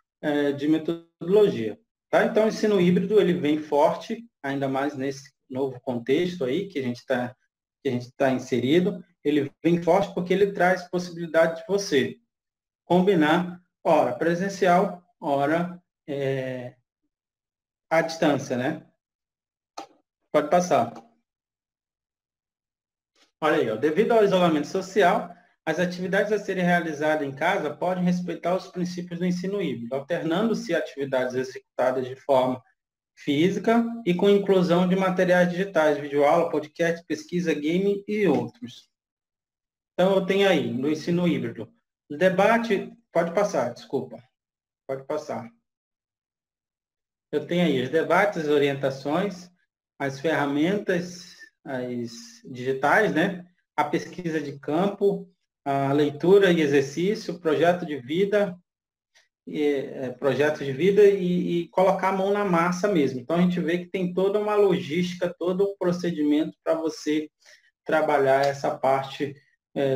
de metodologia. Tá? Então, o ensino híbrido ele vem forte, ainda mais nesse novo contexto aí que a gente está inserido, ele vem forte porque ele traz possibilidade de você combinar hora presencial, hora à distância, né? Pode passar. Olha aí, ó. Devido ao isolamento social, as atividades a serem realizadas em casa podem respeitar os princípios do ensino híbrido, alternando-se atividades executadas de forma física e com inclusão de materiais digitais, videoaula, podcast, pesquisa, game e outros. Então, eu tenho aí, no ensino híbrido, o debate, pode passar, desculpa, pode passar. Eu tenho aí os debates, as orientações, as ferramentas, as digitais, né? A pesquisa de campo, a leitura e exercício, projeto de vida, e colocar a mão na massa mesmo. Então, a gente vê que tem toda uma logística, todo um procedimento para você trabalhar essa parte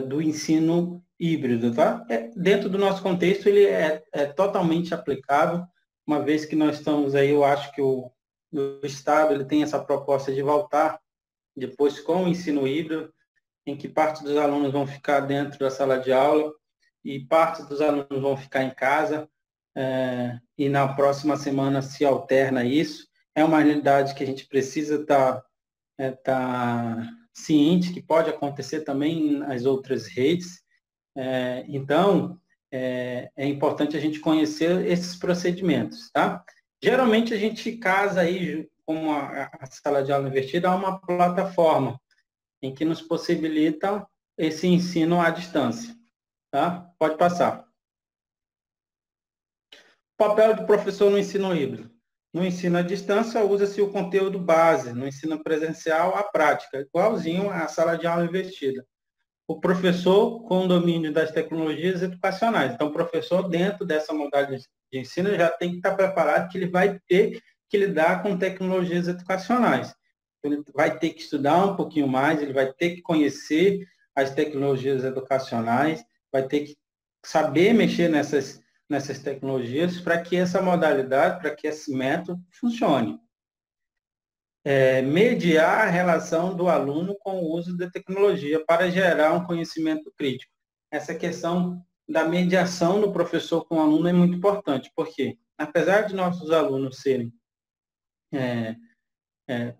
do ensino híbrido, tá? Dentro do nosso contexto, ele é totalmente aplicável, uma vez que nós estamos aí, eu acho que o Estado ele tem essa proposta de voltar depois com o ensino híbrido, em que parte dos alunos vão ficar dentro da sala de aula e parte dos alunos vão ficar em casa, e na próxima semana se alterna isso. É uma realidade que a gente precisa estar ciente que pode acontecer também nas outras redes. Então, é importante a gente conhecer esses procedimentos, tá? Geralmente a gente casa aí, como a sala de aula invertida, a uma plataforma em que nos possibilita esse ensino à distância, tá? Pode passar. Papel do professor no ensino híbrido. No ensino à distância, usa-se o conteúdo base, no ensino presencial, a prática, igualzinho à sala de aula invertida. O professor com domínio das tecnologias educacionais. Então, o professor, dentro dessa modalidade de ensino, já tem que estar preparado que ele vai ter que lidar com tecnologias educacionais. Ele vai ter que estudar um pouquinho mais, ele vai ter que conhecer as tecnologias educacionais, vai ter que saber mexer nessas tecnologias para que essa modalidade, para que esse método funcione. Mediar a relação do aluno com o uso da tecnologia para gerar um conhecimento crítico. Essa questão da mediação do professor com o aluno é muito importante, porque, apesar de nossos alunos serem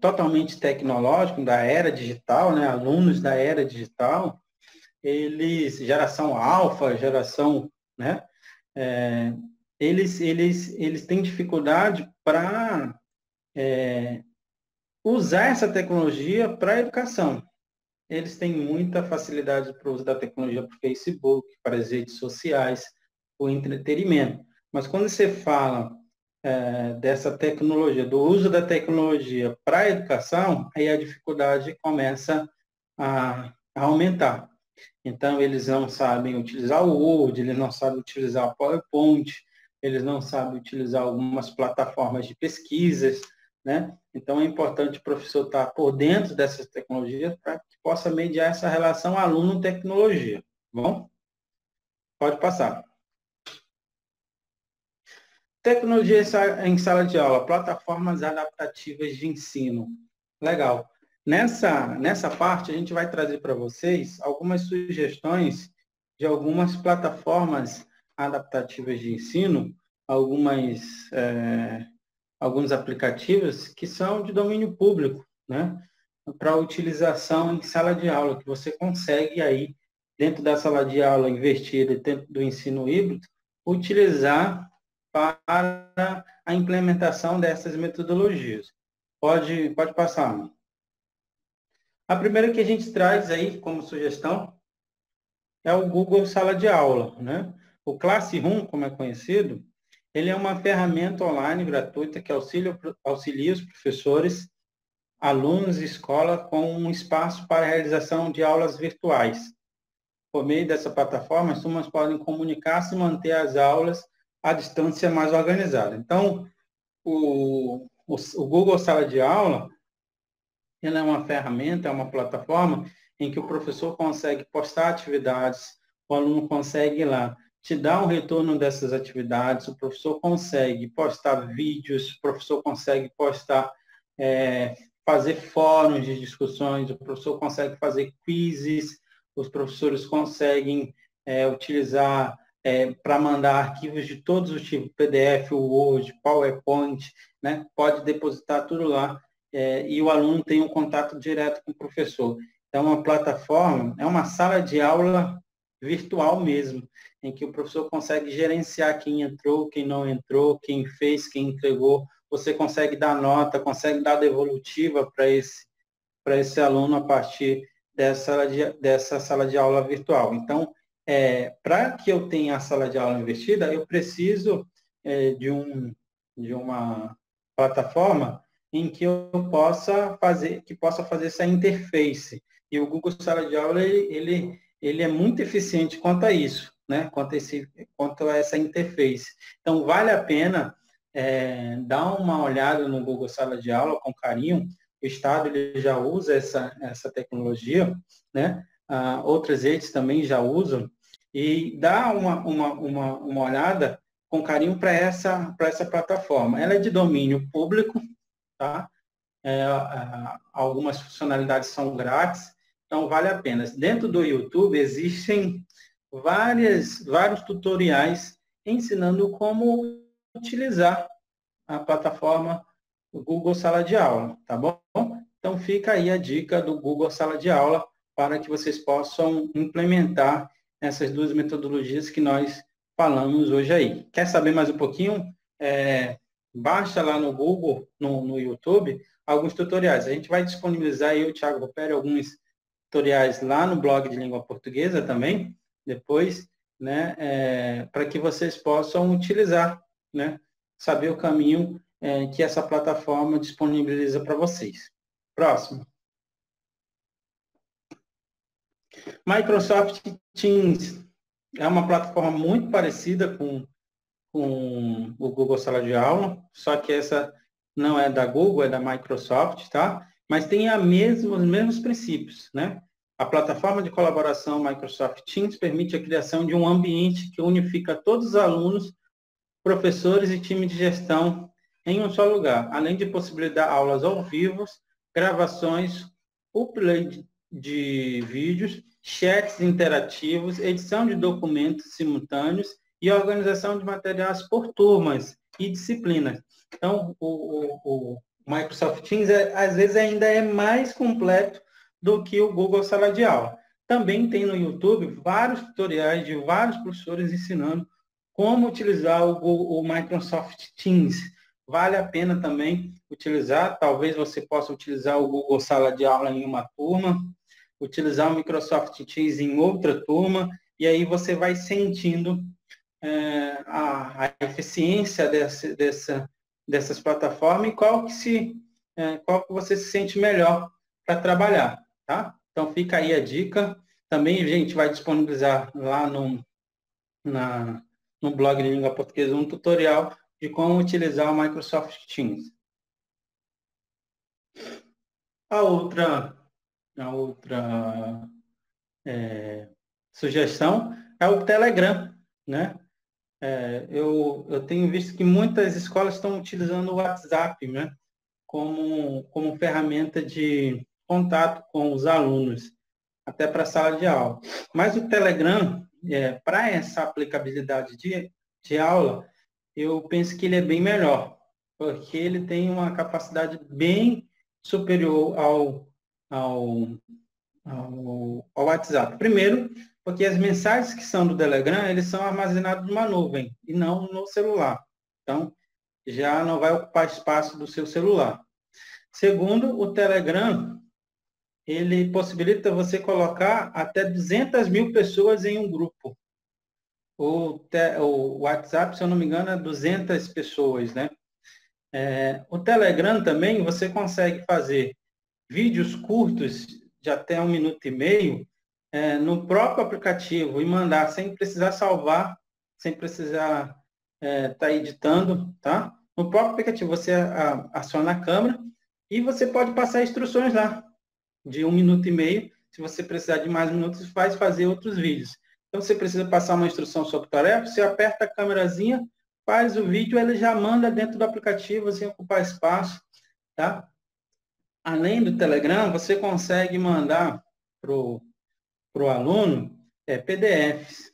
totalmente tecnológicos, da era digital, né, alunos da era digital, eles, geração alfa, geração, né, eles têm dificuldade para usar essa tecnologia para a educação. Eles têm muita facilidade para o uso da tecnologia para o Facebook, para as redes sociais, o entretenimento. Mas quando você fala dessa tecnologia, do uso da tecnologia para a educação, aí a dificuldade começa a aumentar. Então, eles não sabem utilizar o Word, eles não sabem utilizar o PowerPoint, eles não sabem utilizar algumas plataformas de pesquisas, né? Então, é importante o professor estar por dentro dessas tecnologias para que possa mediar essa relação aluno-tecnologia. Bom? Pode passar. Tecnologia em sala de aula, plataformas adaptativas de ensino. Legal. Nessa parte, a gente vai trazer para vocês algumas sugestões de algumas plataformas adaptativas de ensino, alguns aplicativos que são de domínio público, né? Para utilização em sala de aula, que você consegue aí, dentro da sala de aula invertida, dentro do ensino híbrido, utilizar para a implementação dessas metodologias. Pode passar. A primeira que a gente traz aí como sugestão é o Google Sala de Aula, né? O Classroom, como é conhecido, ele é uma ferramenta online gratuita que auxilia os professores, alunos e escola com um espaço para a realização de aulas virtuais. Por meio dessa plataforma, as turmas podem comunicar-se e manter as aulas à distância mais organizada. Então, o Google Sala de Aula, ele é uma ferramenta, é uma plataforma em que o professor consegue postar atividades, o aluno consegue ir lá te dar um retorno dessas atividades, o professor consegue postar vídeos, o professor consegue postar, fazer fóruns de discussões, o professor consegue fazer quizzes, os professores conseguem utilizar para mandar arquivos de todos os tipos, PDF, Word, PowerPoint, né? Pode depositar tudo lá e o aluno tem um contato direto com o professor. Então, uma plataforma é uma sala de aula virtual mesmo, em que o professor consegue gerenciar quem entrou, quem não entrou, quem fez, quem entregou. Você consegue dar nota, consegue dar devolutiva para esse aluno a partir dessa sala de aula virtual. Então, para que eu tenha a sala de aula invertida, eu preciso de uma plataforma em que eu possa fazer essa interface. E o Google Sala de Aula, ele é muito eficiente quanto a isso, né? Quanto a essa interface. Então, vale a pena dar uma olhada no Google Sala de Aula com carinho. O Estado ele já usa essa tecnologia, né? Outras redes também já usam, e dá uma olhada com carinho para essa plataforma. Ela é de domínio público, tá? Algumas funcionalidades são grátis, então vale a pena. Dentro do YouTube existem vários tutoriais ensinando como utilizar a plataforma Google Sala de Aula, tá bom? Então fica aí a dica do Google Sala de Aula para que vocês possam implementar essas duas metodologias que nós falamos hoje aí. Quer saber mais um pouquinho? Baixa lá no Google, no YouTube, alguns tutoriais. A gente vai disponibilizar, eu, Thiago Ruperi, alguns tutoriais lá no blog de língua portuguesa também, depois, né, para que vocês possam utilizar, né, saber o caminho que essa plataforma disponibiliza para vocês. Próximo. Microsoft Teams é uma plataforma muito parecida com o Google Sala de Aula, só que essa não é da Google, é da Microsoft, tá? Mas tem os mesmos princípios, né? A plataforma de colaboração Microsoft Teams permite a criação de um ambiente que unifica todos os alunos, professores e time de gestão em um só lugar, além de possibilitar aulas ao vivo, gravações, upload de vídeos, chats interativos, edição de documentos simultâneos e organização de materiais por turmas e disciplinas. Então, o Microsoft Teams, às vezes, ainda é mais completo do que o Google Sala de Aula. Também tem no YouTube vários tutoriais de vários professores ensinando como utilizar o Microsoft Teams. Vale a pena também utilizar, talvez você possa utilizar o Google Sala de Aula em uma turma, utilizar o Microsoft Teams em outra turma, e aí você vai sentindo a eficiência dessas plataformas e qual que você se sente melhor para trabalhar, tá? Então fica aí a dica. Também a gente vai disponibilizar lá no blog de língua portuguesa um tutorial de como utilizar o Microsoft Teams. A outra sugestão é o Telegram, né? Eu tenho visto que muitas escolas estão utilizando o WhatsApp, né? Como ferramenta de contato com os alunos, até para a sala de aula. Mas o Telegram, para essa aplicabilidade de aula, eu penso que ele é bem melhor, porque ele tem uma capacidade bem superior ao WhatsApp. Primeiro, porque as mensagens que são do Telegram, eles são armazenados numa nuvem e não no celular. Então, já não vai ocupar espaço do seu celular. Segundo, o Telegram, ele possibilita você colocar até 200 mil pessoas em um grupo. O WhatsApp, se eu não me engano, é 200 pessoas, né? O Telegram também, você consegue fazer vídeos curtos de até 1 minuto e meio no próprio aplicativo e mandar sem precisar salvar, sem precisar estar editando, tá? No próprio aplicativo você aciona a câmera e você pode passar instruções lá de 1 minuto e meio. Se você precisar de mais minutos, faz fazer outros vídeos. Então, você precisa passar uma instrução sobre tarefa, você aperta a câmerazinha, faz o vídeo, ele já manda dentro do aplicativo, sem ocupar espaço, tá? Além do Telegram, você consegue mandar para o aluno PDFs,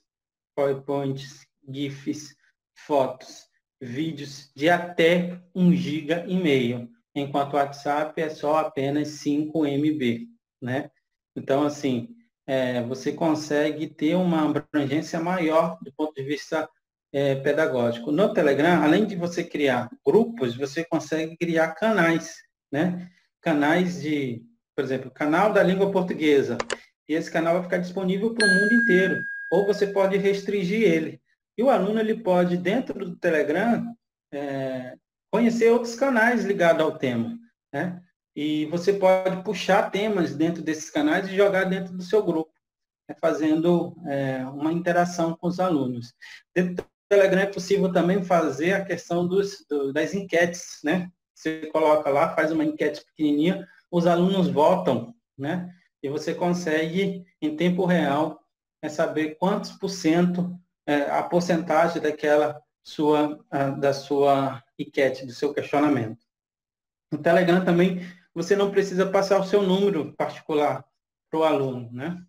PowerPoints, GIFs, fotos, vídeos de até 1,5 GB, enquanto o WhatsApp é só apenas 5 MB, né? Então, assim, você consegue ter uma abrangência maior do ponto de vista pedagógico. No Telegram, além de você criar grupos, você consegue criar canais, né? Canais de, por exemplo, canal da língua portuguesa. E esse canal vai ficar disponível para o mundo inteiro. Ou você pode restringir ele. E o aluno ele pode, dentro do Telegram, conhecer outros canais ligados ao tema, né? E você pode puxar temas dentro desses canais e jogar dentro do seu grupo, fazendo uma interação com os alunos. Dentro do Telegram é possível também fazer a questão das enquetes, né? Você coloca lá, faz uma enquete pequenininha, os alunos votam, né? E você consegue, em tempo real, saber quantos por cento a porcentagem da sua enquete, do seu questionamento. No Telegram também, você não precisa passar o seu número particular para o aluno, né?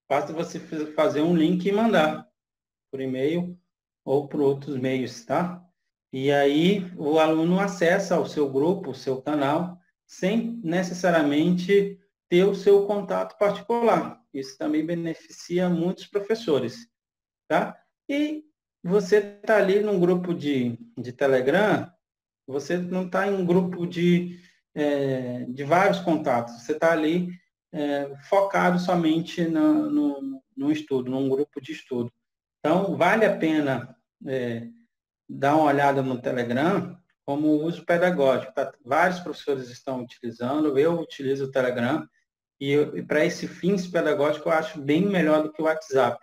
Basta você fazer um link e mandar por e-mail ou por outros meios, tá? E aí o aluno acessa o seu grupo, o seu canal, sem necessariamente ter o seu contato particular. Isso também beneficia muitos professores, tá? E você está ali num grupo de Telegram, você não está em um grupo de vários contatos, você está ali focado somente no estudo, num grupo de estudo. Então, vale a pena dar uma olhada no Telegram como uso pedagógico. Tá? Vários professores estão utilizando, eu utilizo o Telegram, e para esse fins pedagógico eu acho bem melhor do que o WhatsApp.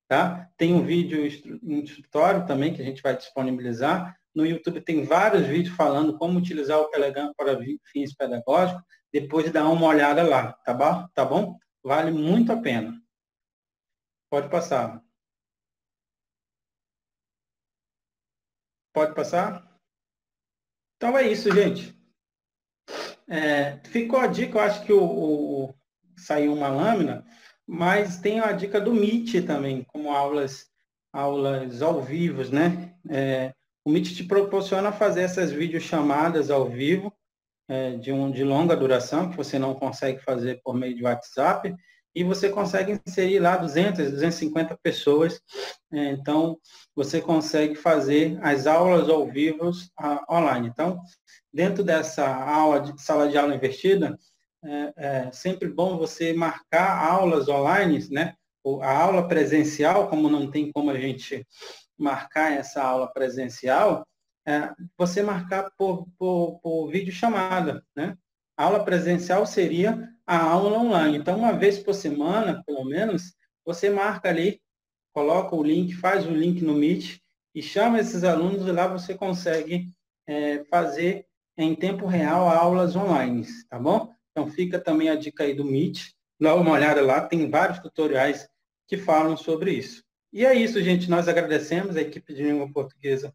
Tá? Tem um vídeo instrutório também que a gente vai disponibilizar. No YouTube tem vários vídeos falando como utilizar o Telegram para fins pedagógicos. Depois dá uma olhada lá, tá bom? Tá bom? Vale muito a pena. Pode passar. Pode passar? Então é isso, gente. Ficou a dica, eu acho que saiu uma lâmina, mas tem a dica do Meet também, como aulas ao vivo, né? O Meet te proporciona fazer essas videochamadas ao vivo, de longa duração, que você não consegue fazer por meio de WhatsApp, e você consegue inserir lá 200, 250 pessoas. Então, você consegue fazer as aulas ao vivo online. Então, dentro dessa sala de aula invertida, é sempre bom você marcar aulas online, né? A aula presencial, como não tem como a gente marcar essa aula presencial, você marcar por videochamada, né? A aula presencial seria a aula online. Então, uma vez por semana, pelo menos, você marca ali, coloca o link, faz o link no Meet e chama esses alunos e lá você consegue fazer em tempo real aulas online, tá bom? Então, fica também a dica aí do Meet. Dá uma olhada lá, tem vários tutoriais que falam sobre isso. E é isso, gente. Nós agradecemos, a equipe de língua portuguesa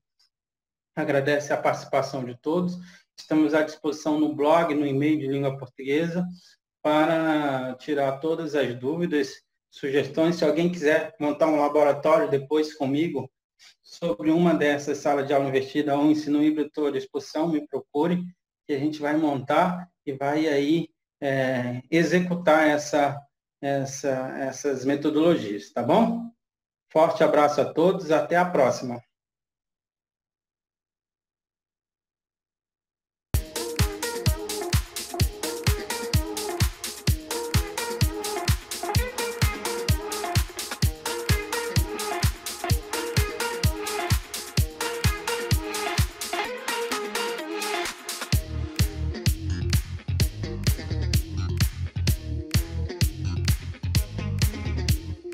agradece a participação de todos. Estamos à disposição no blog, no e-mail de língua portuguesa, para tirar todas as dúvidas, sugestões. Se alguém quiser montar um laboratório depois comigo sobre uma dessas salas de aula invertida ou ensino híbrido, estou à disposição, me procure, que a gente vai montar e vai aí executar essas metodologias, tá bom? Forte abraço a todos, até a próxima.